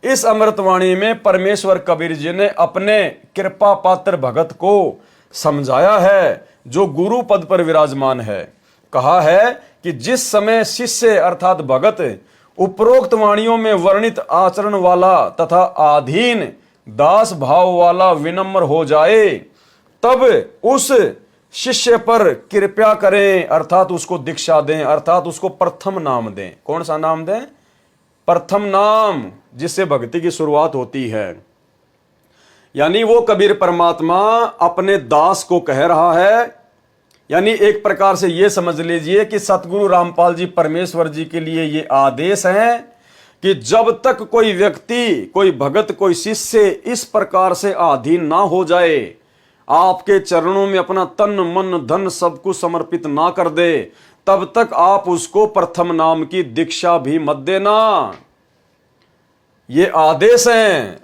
इस अमृतवाणी में परमेश्वर कबीर जी ने अपने कृपा पात्र भगत को समझाया है, जो गुरु पद पर विराजमान है। कहा है कि जिस समय शिष्य अर्थात भगत उपरोक्त वाणियों में वर्णित आचरण वाला तथा आधीन दास भाव वाला विनम्र हो जाए, तब उस शिष्य पर कृपया करें अर्थात उसको दीक्षा दें, अर्थात उसको प्रथम नाम दें। कौन सा नाम दें? प्रथम नाम, जिससे भक्ति की शुरुआत होती है। यानी वो कबीर परमात्मा अपने दास को कह रहा है, यानी एक प्रकार से ये समझ लीजिए कि सतगुरु रामपाल जी परमेश्वर जी के लिए ये आदेश है कि जब तक कोई व्यक्ति, कोई भगत, कोई शिष्य इस प्रकार से अधीन ना हो जाए, आपके चरणों में अपना तन मन धन सब कुछ समर्पित ना कर दे, तब तक आप उसको प्रथम नाम की दीक्षा भी मत देना। ये आदेश हैं।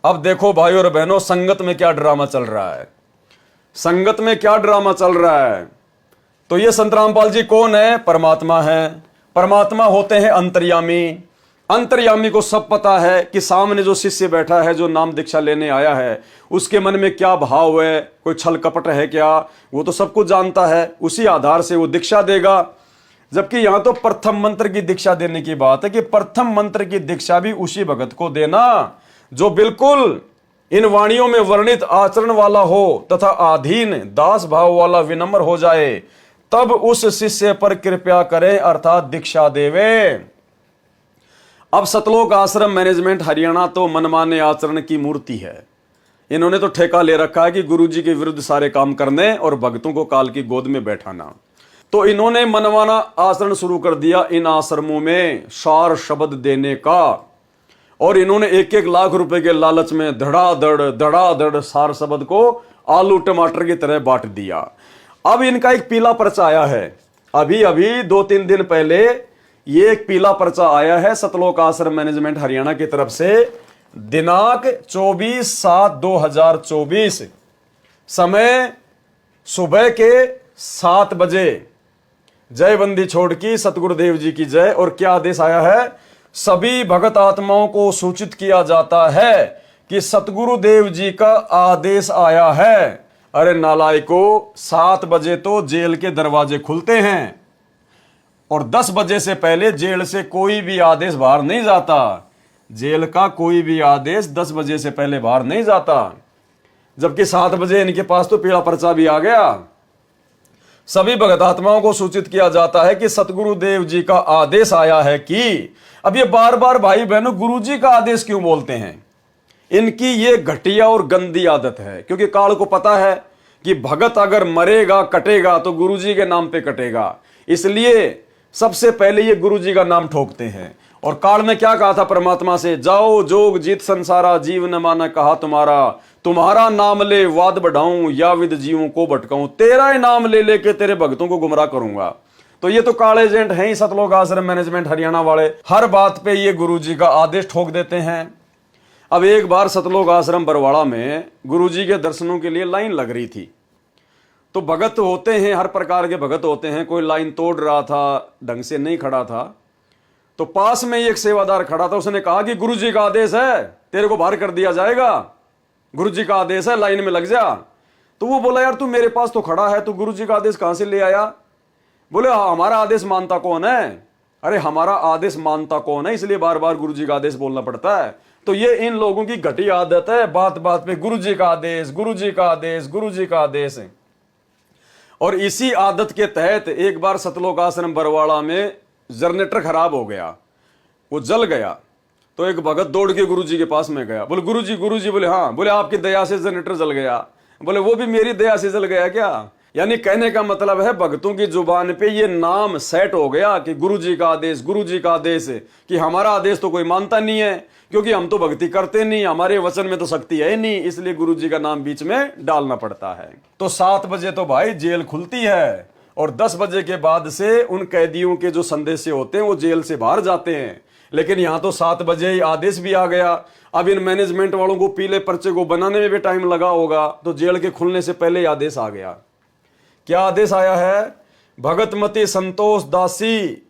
अब देखो भाइयों और बहनों, संगत में क्या ड्रामा चल रहा है, संगत में क्या ड्रामा चल रहा है। तो ये संत रामपाल जी कौन है? परमात्मा है। परमात्मा होते हैं अंतर्यामी। अंतर्यामी को सब पता है कि सामने जो शिष्य बैठा है, जो नाम दीक्षा लेने आया है, उसके मन में क्या भाव है, कोई छल कपट है क्या, वो तो सब कुछ जानता है। उसी आधार से वो दीक्षा देगा। जबकि यहां तो प्रथम मंत्र की दीक्षा देने की बात है कि प्रथम मंत्र की दीक्षा भी उसी भगत को देना जो बिल्कुल इन वाणियों में वर्णित आचरण वाला हो तथा अधीन दास भाव वाला विनम्र हो जाए, तब उस शिष्य पर कृपया करें अर्थात दीक्षा देवे। अब सतलोक आश्रम मैनेजमेंट हरियाणा तो मनमाने आचरण की मूर्ति है। इन्होंने तो ठेका ले रखा है कि गुरुजी के विरुद्ध सारे काम करने और भक्तों को काल की गोद में बैठाना। तो इन्होंने मनमाना आचरण शुरू कर दिया इन आश्रमों में सार शब्द देने का, और इन्होंने 1-1 लाख रुपए के लालच में धड़ाधड़ सार शब्द को आलू टमाटर की तरह बांट दिया। अब इनका एक पीला पर्चा आया है, अभी 2-3 दिन पहले ये एक पीला पर्चा आया है सतलोक आश्रम मैनेजमेंट हरियाणा की तरफ से, दिनांक 24/7/2024, समय सुबह के 7 बजे। जय बंदी छोड़ की सतगुरुदेव जी की जय। और क्या आदेश आया है? सभी भगत आत्माओं को सूचित किया जाता है कि सतगुरुदेव जी का आदेश आया है। अरे नालायको, 7 बजे तो जेल के दरवाजे खुलते हैं और 10 बजे से पहले जेल से कोई भी आदेश बाहर नहीं जाता। जेल का कोई भी आदेश 10 बजे से पहले बाहर नहीं जाता, जबकि 7 बजे इनके पास तो पीला पर्चा भी आ गया। सभी भगत आत्माओं को सूचित किया जाता है कि सतगुरुदेव जी का आदेश आया है कि, अब ये बार बार भाई बहनों गुरु जी का आदेश क्यों बोलते हैं? इनकी ये घटिया और गंदी आदत है, क्योंकि काल को पता है कि भगत अगर मरेगा कटेगा तो गुरुजी के नाम पे कटेगा, इसलिए सबसे पहले ये गुरुजी का नाम ठोकते हैं। और काल में क्या कहा था परमात्मा से, जाओ जोग जीत संसारा, जीव न माना कहा तुम्हारा, तुम्हारा नाम ले वाद बढ़ाऊं या विद जीवों को भटकाऊं, तेरा ही नाम ले लेके तेरे भक्तों को गुमराह करूंगा। तो ये तो काले एजेंट हैं ही सतलोक आश्रम मैनेजमेंट हरियाणा वाले, हर बात पे ये गुरुजी का आदेश ठोक देते हैं। अब एक बार सतलोक आश्रम बरवाड़ा में गुरुजी के दर्शनों के लिए लाइन लग रही थी। तो भगत होते हैं, हर प्रकार के भगत होते हैं, कोई लाइन तोड़ रहा था, ढंग से नहीं खड़ा था, तो पास में एक सेवादार खड़ा था, उसने कहा कि गुरुजी का आदेश है, तेरे को बाहर कर दिया जाएगा, गुरुजी का आदेश है, लाइन में लग जा। तो वो बोला, यार तू मेरे पास तो खड़ा है, तू गुरुजी का आदेश कहां से ले आया? बोले, हाँ, हमारा आदेश मानता कौन है? अरे हमारा आदेश मानता कौन है, इसलिए बार बार गुरुजी का आदेश बोलना पड़ता है। तो ये इन लोगों की घटी आदत है, बात बात पे गुरुजी का आदेश, गुरुजी का आदेश, गुरुजी का आदेश है। और इसी आदत के तहत एक बार सतलोक आश्रम बरवाड़ा में जनरेटर खराब हो गया, वो जल गया। तो एक भगत दौड़ के गुरुजी के पास में गया, बोले गुरुजी, गुरुजी, बोले हाँ, बोले आपकी दया से जनरेटर जल गया। बोले वो भी मेरी दया से जल गया क्या? यानी कहने का मतलब है भक्तों की जुबान पे ये नाम सेट हो गया कि गुरुजी का आदेश, गुरुजी का आदेश है, कि हमारा आदेश तो कोई मानता नहीं है, क्योंकि हम तो भक्ति करते नहीं, हमारे वचन में तो शक्ति है नहीं, इसलिए गुरुजी का नाम बीच में डालना पड़ता है। तो 7 बजे तो भाई जेल खुलती है, और 10 बजे के बाद से उन कैदियों के जो संदेश होते हैं वो जेल से बाहर जाते हैं। लेकिन यहां तो 7 बजे ही आदेश भी आ गया। अब इन मैनेजमेंट वालों को पीले पर्चे को बनाने में भी टाइम लगा होगा, तो जेल के खुलने से पहले ही आदेश आ गया। क्या आदेश आया है? भगतमती संतोष दासी,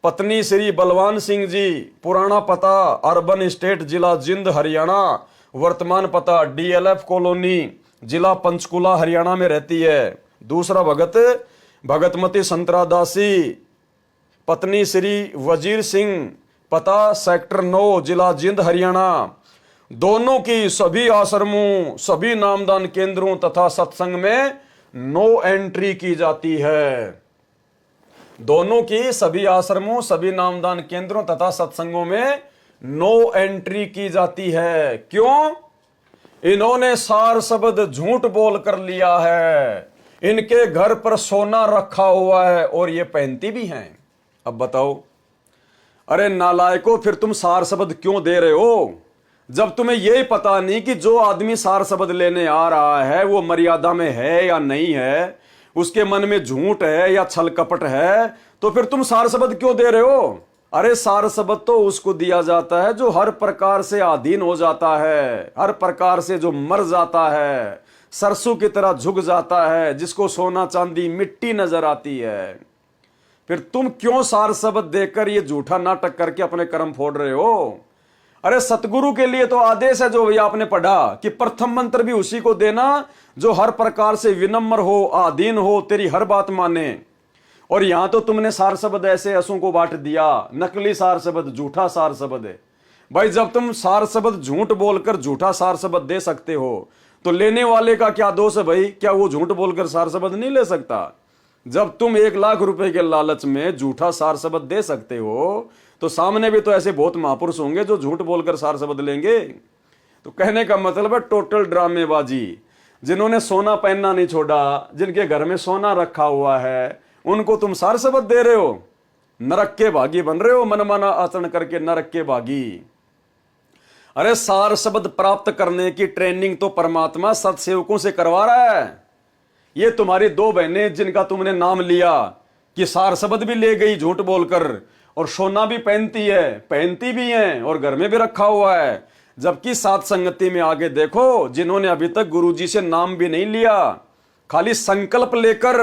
पत्नी श्री बलवान सिंह जी, पुराना पता अर्बन स्टेट, जिला जिंद हरियाणा, वर्तमान पता DLF कॉलोनी, जिला पंचकुला हरियाणा में रहती है। दूसरा भगत भगतमती संतरा दासी, पत्नी श्री वजीर सिंह, पता सेक्टर 9, जिला जिंद हरियाणा। दोनों की सभी आश्रमों, सभी नामदान केंद्रों तथा सत्संग में नो एंट्री की जाती है। दोनों की सभी आश्रमों, सभी नामदान केंद्रों तथा सत्संगों में नो एंट्री की जाती है। क्यों? इन्होंने सार शब्द झूठ बोल कर लिया है, इनके घर पर सोना रखा हुआ है और ये पहनती भी हैं। अब बताओ, अरे नालायको, फिर तुम सार शब्द क्यों दे रहे हो, जब तुम्हें यही पता नहीं कि जो आदमी सार शब्द लेने आ रहा है वो मर्यादा में है या नहीं है, उसके मन में झूठ है या छल कपट है, तो फिर तुम सार शब्द क्यों दे रहे हो? अरे सार शब्द तो उसको दिया जाता है जो हर प्रकार से अधीन हो जाता है, हर प्रकार से जो मर जाता है, सरसों की तरह झुक जाता है, जिसको सोना चांदी मिट्टी नजर आती है। फिर तुम क्यों सार शब्द देकर ये झूठा नाटक करके अपने कर्म फोड़ रहे हो? अरे सतगुरु के लिए तो आदेश है, जो भैया आपने पढ़ा, कि प्रथम मंत्र भी उसी को देना जो हर प्रकार से विनम्र हो, आधीन हो, तेरी हर बात माने। और यहां तो तुमने सार शब्द ऐसे असों को बांट दिया, नकली सार शब्द, झूठा सार शब्द है। भाई जब तुम सार शब्द झूठ बोलकर झूठा सार शब्द दे सकते हो, तो लेने वाले का क्या दोष है भाई? क्या वो झूठ बोलकर सार शब्द नहीं ले सकता? जब तुम 1 लाख रुपए के लालच में झूठा सार शब्द दे सकते हो, तो सामने भी तो ऐसे बहुत महापुरुष होंगे जो झूठ बोलकर सार शब्द लेंगे। तो कहने का मतलब है टोटल ड्रामेबाजी। जिन्होंने सोना पहनना नहीं छोड़ा, जिनके घर में सोना रखा हुआ है, उनको तुम सार शब्द दे रहे हो। नरक के भागी बन रहे हो, मनमाना आचरण करके नरक के भागी। अरे सार शब्द प्राप्त करने की ट्रेनिंग तो परमात्मा सत्सेवकों से करवा रहा है। ये तुम्हारी 2 बहनें जिनका तुमने नाम लिया कि सार शब्द भी ले गई झूठ बोलकर, और सोना भी पहनती है, पहनती भी है, और घर में भी रखा हुआ है। जबकि सात संगति में आगे देखो, जिन्होंने अभी तक गुरुजी से नाम भी नहीं लिया, खाली संकल्प लेकर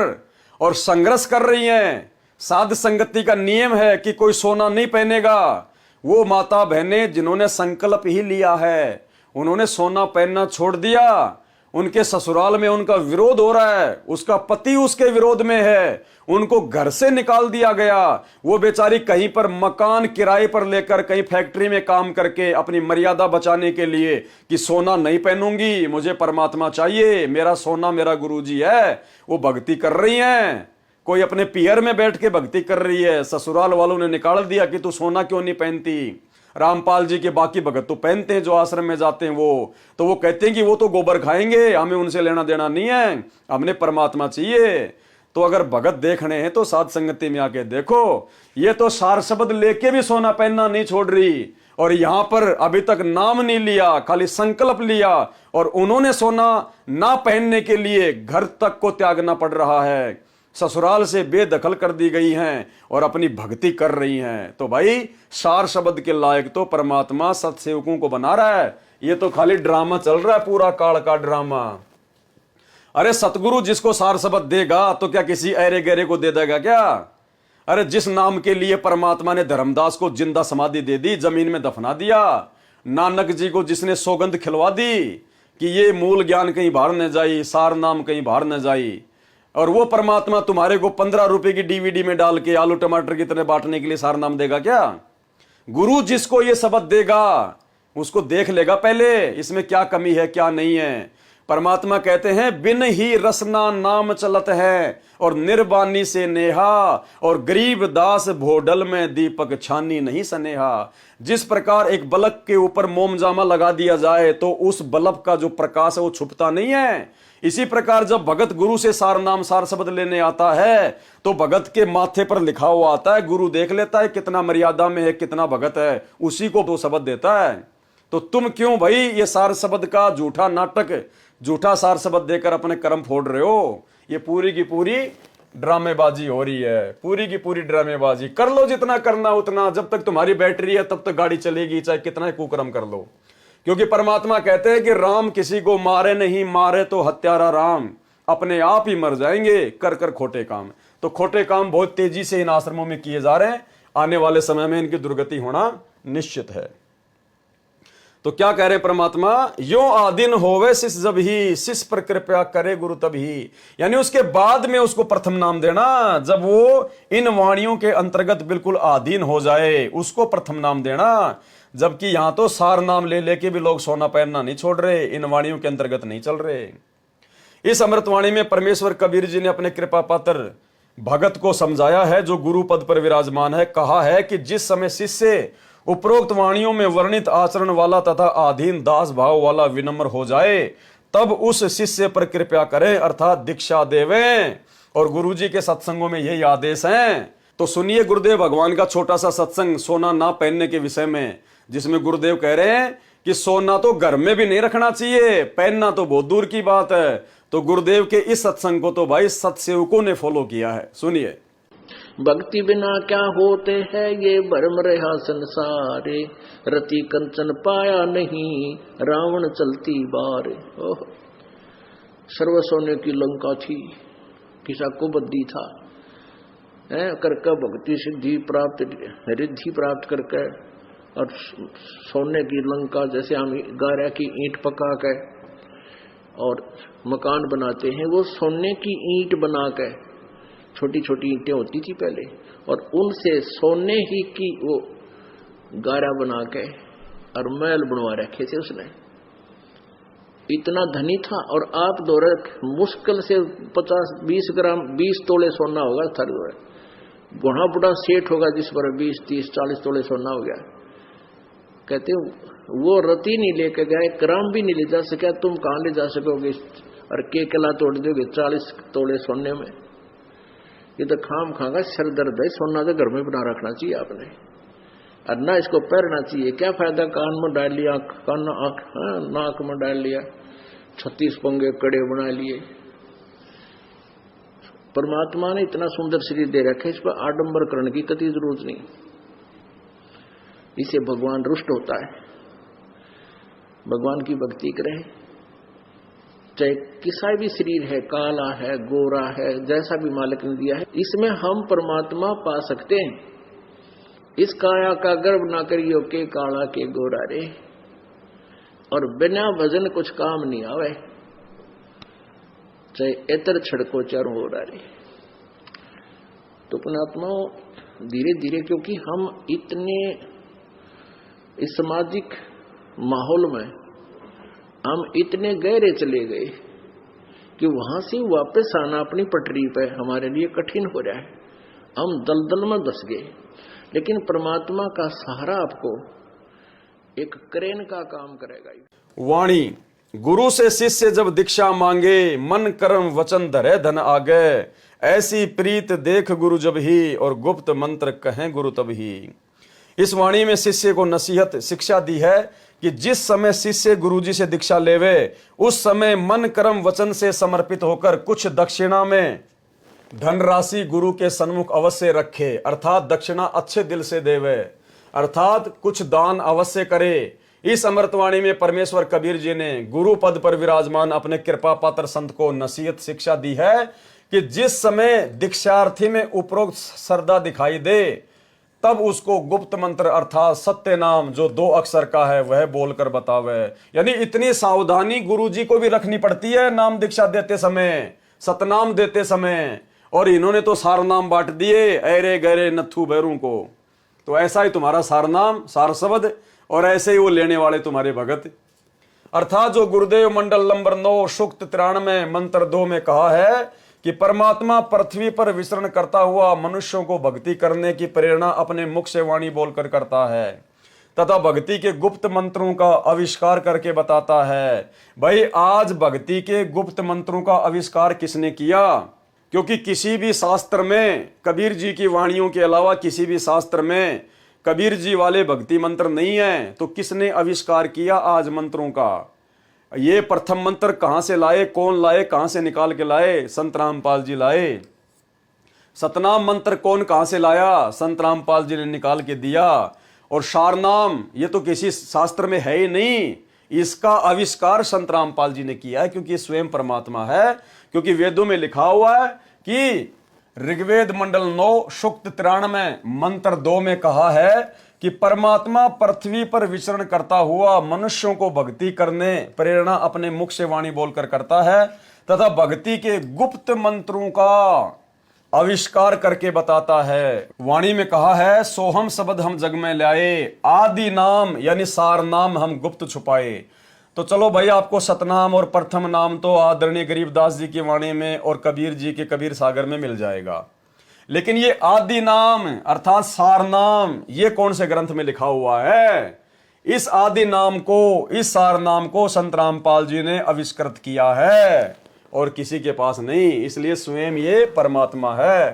और संघर्ष कर रही हैं। साध संगति का नियम है कि कोई सोना नहीं पहनेगा। वो माता बहनें जिन्होंने संकल्प ही लिया है, उन्होंने सोना पहनना छोड़ दिया। उनके ससुराल में उनका विरोध हो रहा है, उसका पति उसके विरोध में है, उनको घर से निकाल दिया गया। वो बेचारी कहीं पर मकान किराए पर लेकर कहीं फैक्ट्री में काम करके अपनी मर्यादा बचाने के लिए कि सोना नहीं पहनूंगी, मुझे परमात्मा चाहिए, मेरा सोना मेरा गुरुजी है, वो भक्ति कर रही हैं। कोई अपने पियर में बैठ के भक्ति कर रही है, ससुराल वालों ने निकाल दिया कि तू सोना क्यों नहीं पहनती। रामपाल जी के बाकी भगत तो पहनते हैं, जो आश्रम में जाते हैं वो कहते हैं कि वो तो गोबर खाएंगे, हमें उनसे लेना देना नहीं है, हमने परमात्मा चाहिए। तो अगर भगत देखने हैं तो साध संगति में आके देखो, ये तो सार शब्द लेके भी सोना पहनना नहीं छोड़ रही, और यहां पर अभी तक नाम नहीं लिया, खाली संकल्प लिया, और उन्होंने सोना ना पहनने के लिए घर तक को त्यागना पड़ रहा है, ससुराल से बेदखल कर दी गई हैं और अपनी भक्ति कर रही हैं। तो भाई सार शब्द के लायक तो परमात्मा सत्सेवकों को बना रहा है, ये तो खाली ड्रामा चल रहा है, पूरा काल का ड्रामा। अरे सतगुरु जिसको सार शब्द देगा तो क्या किसी ऐरे गहरे को दे देगा क्या? अरे जिस नाम के लिए परमात्मा ने धर्मदास को जिंदा समाधि दे दी, जमीन में दफना दिया, नानक जी को जिसने सौगंध खिलवा दी कि ये मूल ज्ञान कहीं बाहर न जाई, सार नाम कहीं बाहर न जाई, और वो परमात्मा तुम्हारे को 15 रुपए की डीवीडी में डाल के आलू टमाटर की तरह बांटने के लिए सार नाम देगा क्या? गुरु जिसको ये शब्द देगा उसको देख लेगा पहले इसमें क्या कमी है क्या नहीं है। परमात्मा कहते हैं बिन ही रसना नाम चलत है, और निर्बानी से नेहा, और गरीब दास भोडल में दीपक छानी नहीं सनेहा। जिस प्रकार एक बल्ब के ऊपर मोमजामा लगा दिया जाए तो उस बल्ब का जो प्रकाश है वो छुपता नहीं है, इसी प्रकार जब भगत गुरु से सार नाम सार शब्द लेने आता है तो भगत के माथे पर लिखा हुआ आता है, गुरु देख लेता है कितना मर्यादा में है, कितना भगत है, उसी को वो शब्द देता है। तो तुम क्यों भाई ये सार शब्द का झूठा नाटक, झूठा सार शब्द देकर अपने कर्म फोड़ रहे हो? ये पूरी की पूरी ड्रामेबाजी हो रही है, पूरी की पूरी ड्रामेबाजी। कर लो जितना करना उतना, जब तक तुम्हारी बैटरी है तब तक गाड़ी चलेगी, चाहे कितना ही कुकर्म कर लो। क्योंकि परमात्मा कहते हैं कि राम किसी को मारे नहीं, मारे तो हत्यारा राम, अपने आप ही मर जाएंगे कर कर खोटे काम। तो खोटे काम बहुत तेजी से इन आश्रमों में किए जा रहे हैं, आने वाले समय में इनकी दुर्गति होना निश्चित है। तो क्या कह रहे परमात्मा, यो आदिन होवे शिष जब ही, शिष पर कृपया करे गुरु तभी, यानी उसके बाद में उसको प्रथम नाम देना, जब वो इन वाणियों के अंतर्गत बिल्कुल आधीन हो जाए उसको प्रथम नाम देना। जबकि यहां तो सार नाम ले लेके भी लोग सोना पहनना नहीं छोड़ रहे, इन वाणियों के अंतर्गत नहीं चल रहे। इस अमृतवाणी में परमेश्वर कबीर जी ने अपने कृपा पात्र भगत को समझाया है जो गुरु पद पर विराजमान है। कहा है कि जिस समय शिष्य उपरोक्त वाणियों में वर्णित आचरण वाला तथा आधीन दास भाव वाला विनम्र हो जाए तब उस शिष्य पर कृपया करें, अर्थात दीक्षा देवें। और गुरुजी के सत्संगों में यही आदेश हैं। तो सुनिए गुरुदेव भगवान का छोटा सा सत्संग सोना ना पहनने के विषय में, जिसमें गुरुदेव कह रहे हैं कि सोना तो घर में भी नहीं रखना चाहिए, पहनना तो बहुत दूर की बात है। तो गुरुदेव के इस सत्संग को तो भाई सत्सेवकों ने फॉलो किया है। सुनिए। भक्ति बिना क्या होते हैं ये भरम रहा संसारे, रति कंचन पाया नहीं रावण चलती बार। ओह, सर्व सोने की लंका थी, किसा को बद्दी था, करके भक्ति सिद्धि प्राप्त रिद्धि प्राप्त करके, और सोने की लंका जैसे हम गारा की ईंट पका के और मकान बनाते हैं, वो सोने की ईंट बना के, छोटी छोटी ईंटें होती थी पहले, और उनसे सोने ही की वो गारा बना के और महल बनवा रखे थे उसने। इतना धनी था। और आप दौरे मुश्किल से 50-20 ग्राम 20 तोले सोना होगा था, बुढ़ा बुढ़ा सेठ होगा जिस पर 20-30-40 तोले सोना हो गया। कहते वो रति नहीं लेके गए, ग्राम भी नहीं ले जा सका, तुम कहां ले जा सकोगे, और के कला तोड़ दोगे 40 तोले सोने में। ये तो खाम खागा सर दर्द है, सोना तो घर में बना रखना चाहिए आपने, और ना इसको पहनना चाहिए। क्या फायदा, कान में डाल लिया, कान नाक में डाल लिया, 36 पंगे कड़े बना लिए। परमात्मा ने इतना सुंदर शरीर दे रखे, इस पर आडंबर करने की कतई जरूरत नहीं, इसे भगवान रुष्ट होता है। भगवान की भक्ति करें, चाहे किसा भी शरीर है, काला है, गोरा है, जैसा भी मालिक ने दिया है, इसमें हम परमात्मा पा सकते हैं। इस काया का गर्व ना करियो के काला के गोरा रे, और बिना भजन कुछ काम नहीं आवे, चाहे एतर छड़को चारों हो रे। तो पुण्यात्माओं धीरे धीरे, क्योंकि हम इतने इस सामाजिक माहौल में हम इतने गहरे चले गए कि वहां से वापस आना अपनी पटरी पे हमारे लिए कठिन हो रहा है। हम दलदल में धस गए। लेकिन परमात्मा का सहारा आपको एक क्रेन का काम करेगा ये। वाणी, गुरु से शिष्य जब दीक्षा मांगे, मन कर्म वचन धरे धन आगे, ऐसी प्रीत देख गुरु जब ही, और गुप्त मंत्र कहें गुरु तब ही। इस वाणी में शिष्य को नसीहत शिक्षा दी है कि जिस समय शिष्य गुरुजी से दीक्षा लेवे, उस समय मन कर्म वचन से समर्पित होकर कुछ दक्षिणा में धनराशि गुरु के सन्मुख अवश्य रखे, अर्थात दक्षिणा अच्छे दिल से देवे, अर्थात कुछ दान अवश्य करे। इस अमृतवाणी में परमेश्वर कबीर जी ने गुरु पद पर विराजमान अपने कृपा पात्र संत को नसीहत शिक्षा दी है कि जिस समय दीक्षार्थी में उपरोक्त श्रद्धा दिखाई दे, तब उसको गुप्त मंत्र अर्थात सत्य नाम जो 2 अक्षर का है वह बोलकर बतावे। यानी इतनी सावधानी गुरु जी को भी रखनी पड़ती है नाम दीक्षा देते समय, सतनाम देते समय। और इन्होंने तो सार नाम बांट दिए ऐरे गहरे नथु बैरू को। तो ऐसा ही तुम्हारा सार नाम, सार शब्द, और ऐसे ही वो लेने वाले तुम्हारे भगत। अर्थात जो गुरुदेव मंडल नंबर 9 सूक्त 93 मंत्र 2 में कहा है कि परमात्मा पृथ्वी पर विचरण करता हुआ मनुष्यों को भक्ति करने की प्रेरणा अपने मुख से वाणी बोलकर करता है तथा भक्ति के गुप्त मंत्रों का आविष्कार करके बताता है। भाई आज भक्ति के गुप्त मंत्रों का आविष्कार किसने किया? क्योंकि किसी भी शास्त्र में कबीर जी की वाणियों के अलावा किसी भी शास्त्र में कबीर जी वाले भक्ति मंत्र नहीं है। तो किसने आविष्कार किया आज मंत्रों का? ये प्रथम मंत्र कहां से लाए, कौन लाए, कहां से निकाल के लाए? संत रामपाल जी लाए। सतनाम मंत्र कौन कहां से लाया? संत रामपाल जी ने निकाल के दिया। और सारनाम ये तो किसी शास्त्र में है ही नहीं, इसका आविष्कार संत रामपाल जी ने किया है, क्योंकि ये स्वयं परमात्मा है। क्योंकि वेदों में लिखा हुआ है कि ऋग्वेद मंडल 9 सूक्त 93 मंत्र 2 में कहा है कि परमात्मा पृथ्वी पर विचरण करता हुआ मनुष्यों को भक्ति करने प्रेरणा अपने मुख से वाणी बोलकर करता है तथा भक्ति के गुप्त मंत्रों का आविष्कार करके बताता है। वाणी में कहा है, सोहम शब्द हम जग में लाए, आदि नाम यानी सार नाम हम गुप्त छुपाए। तो चलो भाई, आपको सतनाम और प्रथम नाम तो आदरणीय गरीबदास जी की वाणी में और कबीर जी के कबीर सागर में मिल जाएगा, लेकिन ये आदि नाम अर्थात सार नाम ये कौन से ग्रंथ में लिखा हुआ है? इस आदि नाम को, इस सार नाम को संत रामपाल जी ने आविष्कृत किया है और किसी के पास नहीं। इसलिए स्वयं ये परमात्मा है।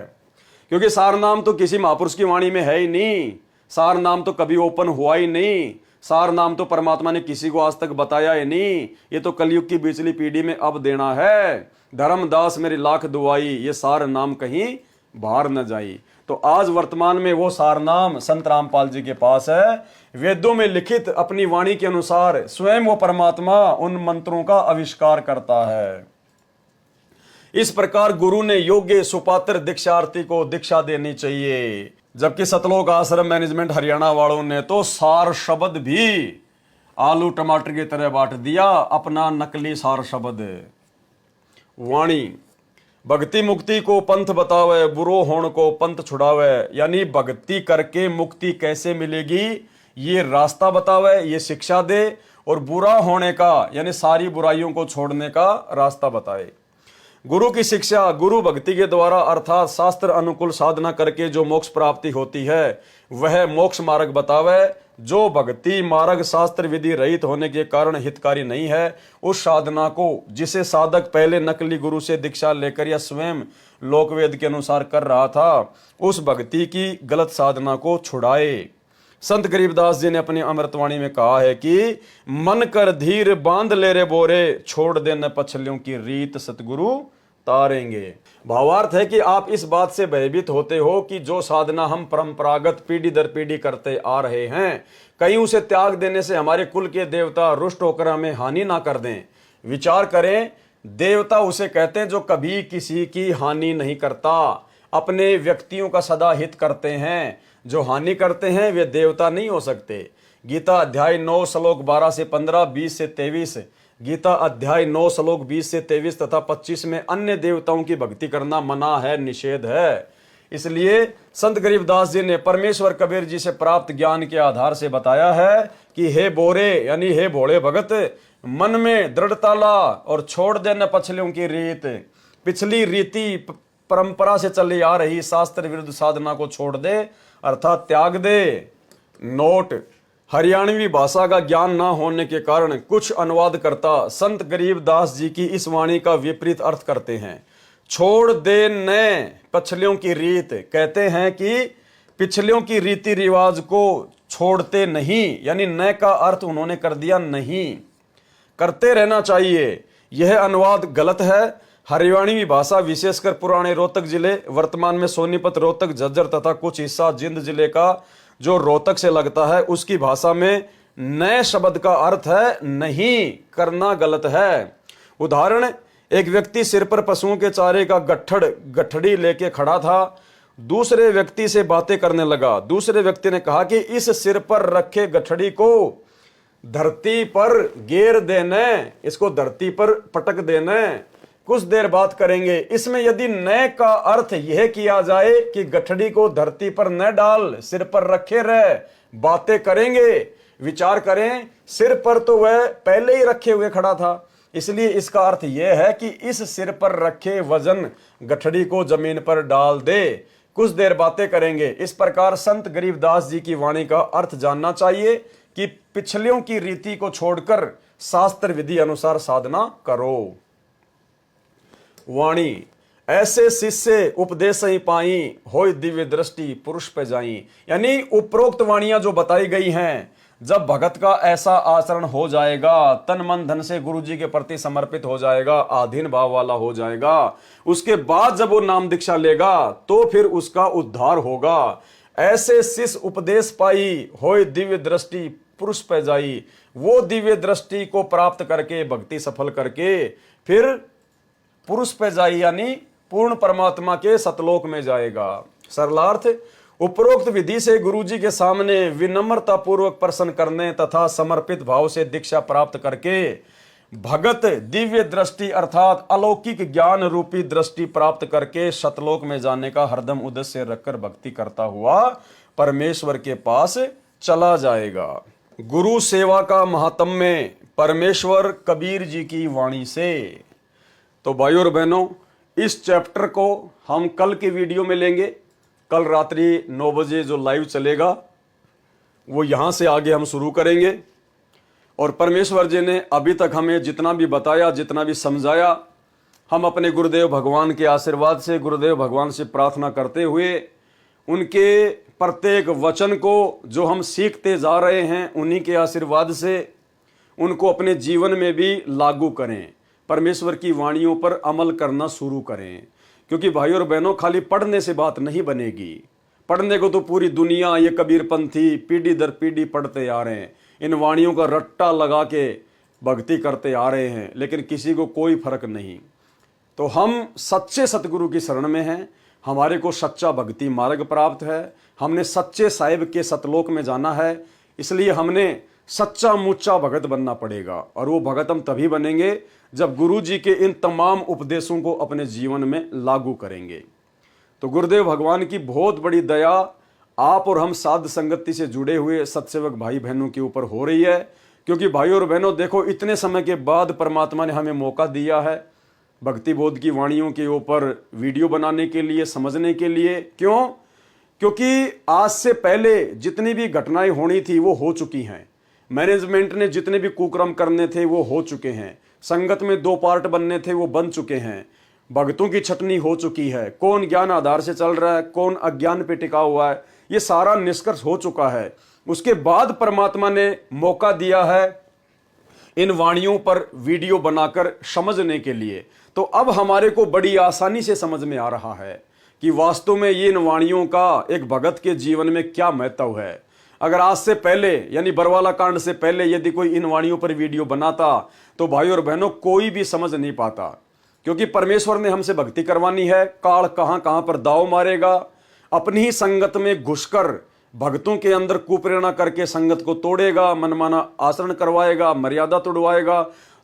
क्योंकि सार नाम तो किसी महापुरुष की वाणी में है ही नहीं, सार नाम तो कभी ओपन हुआ ही नहीं, सार नाम तो परमात्मा ने किसी को आज तक बताया ही नहीं। ये तो कलयुग की बिचली पीढ़ी में अब देना है। धर्मदास मेरी लाख दुआई, ये सार नाम कहीं बाहर न जाई। तो आज वर्तमान में वो सार नाम संत रामपाल जी के पास है। वेदों में लिखित अपनी वाणी के अनुसार स्वयं वो परमात्मा उन मंत्रों का आविष्कार करता है। इस प्रकार गुरु ने योग्य सुपात्र दीक्षार्थी को दीक्षा देनी चाहिए। जबकि सतलोक आश्रम मैनेजमेंट हरियाणा वालों ने तो सार शब्द भी आलू टमाटर की तरह बांट दिया, अपना नकली सार शब्द। वाणी भक्ति मुक्ति को पंथ बतावे, बुरो होण को पंथ छुड़ावे। यानी भक्ति करके मुक्ति कैसे मिलेगी ये रास्ता बतावे, ये शिक्षा दे, और बुरा होने का यानी सारी बुराइयों को छोड़ने का रास्ता बताए। गुरु की शिक्षा, गुरु भक्ति के द्वारा अर्थात शास्त्र अनुकूल साधना करके जो मोक्ष प्राप्ति होती है वह मोक्ष मार्ग बतावे। जो भक्ति मार्ग शास्त्र विधि रहित होने के कारण हितकारी नहीं है, उस साधना को जिसे साधक पहले नकली गुरु से दीक्षा लेकर या स्वयं लोकवेद के अनुसार कर रहा था, उस भक्ति की गलत साधना को छुड़ाए। संत गरीबदास जी ने अपनी अमृतवाणी में कहा है कि मन कर धीर बांध ले रे बोरे, छोड़ दे न पछलियों की रीत सतगुरु तारेंगे। भावार्थ है कि आप इस बात से भयभीत होते हो कि जो साधना हम परंपरागत पीढ़ी दर पीढ़ी करते आ रहे हैं, कहीं उसे त्याग देने से हमारे कुल के देवता रुष्ट होकर हमें हानि ना कर दें। विचार करें, देवता उसे कहते हैं जो कभी किसी की हानि नहीं करता, अपने व्यक्तियों का सदा हित करते हैं। जो हानि करते हैं वे देवता नहीं हो सकते। गीता अध्याय 9 श्लोक 12 से 15, 20 से 23, गीता अध्याय 9 श्लोक 20 से 23 तथा 25 में अन्य देवताओं की भक्ति करना मना है, निषेध है। इसलिए संत गरीबदास जी ने परमेश्वर कबीर जी से प्राप्त ज्ञान के आधार से बताया है कि हे बोरे यानी हे भोले भगत, मन में दृढ़ता ला और छोड़ देना पछलियों की रीत। पिछली रीति परंपरा से चली आ रही शास्त्र विरुद्ध साधना को छोड़ दे, अर्थात त्याग दे। नोट, हरियाणवी भाषा का ज्ञान न होने के कारण कुछ अनुवादकर्ता संत गरीबदास जी की इस वाणी का विपरीत अर्थ करते हैं। छोड़ दे न पछलियों की रीत, कहते हैं कि पिछलियों की रीति रिवाज को छोड़ते नहीं, यानी न का अर्थ उन्होंने कर दिया नहीं, करते रहना चाहिए। यह अनुवाद गलत है। हरियाणवी भाषा विशेषकर पुराने रोहतक जिले, वर्तमान में सोनीपत, रोहतक, झज्जर तथा कुछ हिस्सा जिंद जिले का जो रोहतक से लगता है, उसकी भाषा में नए शब्द का अर्थ है नहीं करना, गलत है। उदाहरण, एक व्यक्ति सिर पर पशुओं के चारे का गठड़ी लेके खड़ा था। दूसरे व्यक्ति से बातें करने लगा। दूसरे व्यक्ति ने कहा कि इस सिर पर रखे गठड़ी को धरती पर गेर देने, इसको धरती पर पटक देने, कुछ देर बात करेंगे। इसमें यदि न का अर्थ यह किया जाए कि गठड़ी को धरती पर न डाल, सिर पर रखे रह, बातें करेंगे, विचार करें, सिर पर तो वह पहले ही रखे हुए खड़ा था, इसलिए इसका अर्थ यह है कि इस सिर पर रखे वजन गठड़ी को जमीन पर डाल दे, कुछ देर बातें करेंगे। इस प्रकार संत गरीबदास जी की वाणी का अर्थ जानना चाहिए कि पिछलियों की रीति को छोड़कर शास्त्र विधि अनुसार साधना करो। वाणी, ऐसे शिष्य उपदेश ही पाई, होय दिव्य दृष्टि पुरुष पे जाई, यानी उपरोक्त वाणियां जो बताई गई हैं, जब भगत का ऐसा आचरण हो जाएगा, तन मन धन से गुरु जी के प्रति समर्पित हो जाएगा, आधीन भाव वाला हो जाएगा, उसके बाद जब वो नाम दीक्षा लेगा तो फिर उसका उद्धार होगा। ऐसे शिष्य उपदेश पाई, होय दिव्य दृष्टि पुरुष पे जाई, वो दिव्य दृष्टि को प्राप्त करके, भक्ति सफल करके फिर पुरुष पे जाई, यानी पूर्ण परमात्मा के सतलोक में जाएगा। सरलार्थ, उपरोक्त विधि से गुरुजी के सामने विनम्रता पूर्वक प्रश्न करने तथा समर्पित भाव से दीक्षा प्राप्त करके भगत दिव्य दृष्टि अर्थात अलौकिक ज्ञान रूपी दृष्टि प्राप्त करके सतलोक में जाने का हरदम उद्देश्य रखकर भक्ति करता हुआ परमेश्वर के पास चला जाएगा। गुरु सेवा का महात्म्य, परमेश्वर कबीर जी की वाणी से। तो भाइयों और बहनों, इस चैप्टर को हम कल के वीडियो में लेंगे। कल रात्रि 9 बजे जो लाइव चलेगा वो यहां से आगे हम शुरू करेंगे। और परमेश्वर जी ने अभी तक हमें जितना भी बताया, जितना भी समझाया, हम अपने गुरुदेव भगवान के आशीर्वाद से, गुरुदेव भगवान से प्रार्थना करते हुए उनके प्रत्येक वचन को जो हम सीखते जा रहे हैं, उन्हीं के आशीर्वाद से उनको अपने जीवन में भी लागू करें, परमेश्वर की वाणियों पर अमल करना शुरू करें। क्योंकि भाइयों और बहनों, खाली पढ़ने से बात नहीं बनेगी। पढ़ने को तो पूरी दुनिया, ये कबीरपंथी पीढ़ी दर पीढ़ी पढ़ते आ रहे हैं, इन वाणियों का रट्टा लगा के भक्ति करते आ रहे हैं, लेकिन किसी को कोई फर्क नहीं। तो हम सच्चे सतगुरु की शरण में हैं, हमारे को सच्चा भक्ति मार्ग प्राप्त है, हमने सच्चे साहिब के सतलोक में जाना है, इसलिए हमने सच्चा मुच्चा भगत बनना पड़ेगा। और वो भगत हम तभी बनेंगे जब गुरु जी के इन तमाम उपदेशों को अपने जीवन में लागू करेंगे। तो गुरुदेव भगवान की बहुत बड़ी दया आप और हम साध संगति से जुड़े हुए सत्सेवक भाई बहनों के ऊपर हो रही है। क्योंकि भाइयों और बहनों देखो, इतने समय के बाद परमात्मा ने हमें मौका दिया है भक्ति बोध की वाणियों के ऊपर वीडियो बनाने के लिए, समझने के लिए। क्यों? क्योंकि आज से पहले जितनी भी घटनाएं होनी थी वो हो चुकी हैं। मैनेजमेंट ने जितने भी कुकर्म करने थे वो हो चुके हैं। संगत में 2 पार्ट बनने थे वो बन चुके हैं। भक्तों की छटनी हो चुकी है। कौन ज्ञान आधार से चल रहा है, कौन अज्ञान पे टिका हुआ है, ये सारा निष्कर्ष हो चुका है। उसके बाद परमात्मा ने मौका दिया है इन वाणियों पर वीडियो बनाकर समझने के लिए। तो अब हमारे को बड़ी आसानी से समझ में आ रहा है कि वास्तव में ये इन वाणियों का एक भगत के जीवन में क्या महत्व है। अगर आज से पहले यानी बरवाला कांड से पहले यदि कोई इन वाणियों पर वीडियो बनाता तो भाइयों और बहनों कोई भी समझ नहीं पाता। क्योंकि परमेश्वर ने हमसे भक्ति करवानी है। काल कहां कहां पर दाव मारेगा, अपनी ही संगत में घुसकर भक्तों के अंदर कुप्रेरणा करके संगत को तोड़ेगा, मनमाना आचरण करवाएगा, मर्यादा तोड़वाएगा।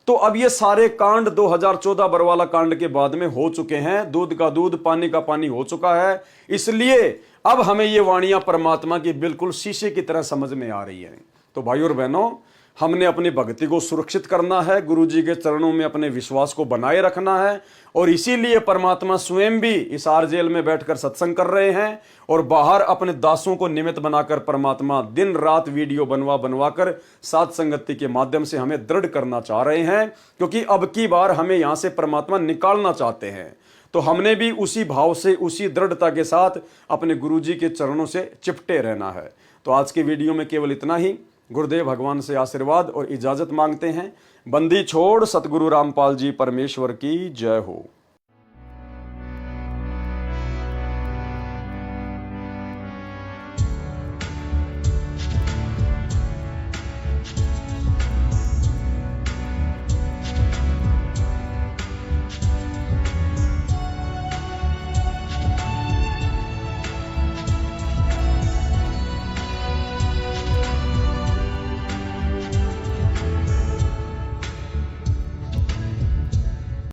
तो अब ये सारे कांड 2014 बरवाला कांड के बाद में हो चुके हैं। दूध का दूध, पानी का पानी हो चुका है। इसलिए अब हमें ये वाणियां परमात्मा की बिल्कुल शीशे की तरह समझ में आ रही है। तो भाइयों और बहनों, हमने अपनी भक्ति को सुरक्षित करना है, गुरु जी के चरणों में अपने विश्वास को बनाए रखना है। और इसीलिए परमात्मा स्वयं भी इस आरजेल में बैठकर सत्संग कर रहे हैं और बाहर अपने दासों को निमित्त बनाकर परमात्मा दिन रात वीडियो बनवा कर साथ संगति के माध्यम से हमें दृढ़ करना चाह रहे हैं, क्योंकि अब की बार हमें यहां से परमात्मा निकालना चाहते हैं। तो हमने भी उसी भाव से, उसी दृढ़ता के साथ अपने गुरु जी के चरणों से चिपटे रहना है। तो आज के वीडियो में केवल इतना ही। गुरुदेव भगवान से आशीर्वाद और इजाजत मांगते हैं। बंदी छोड़ सतगुरु रामपाल जी परमेश्वर की जय हो।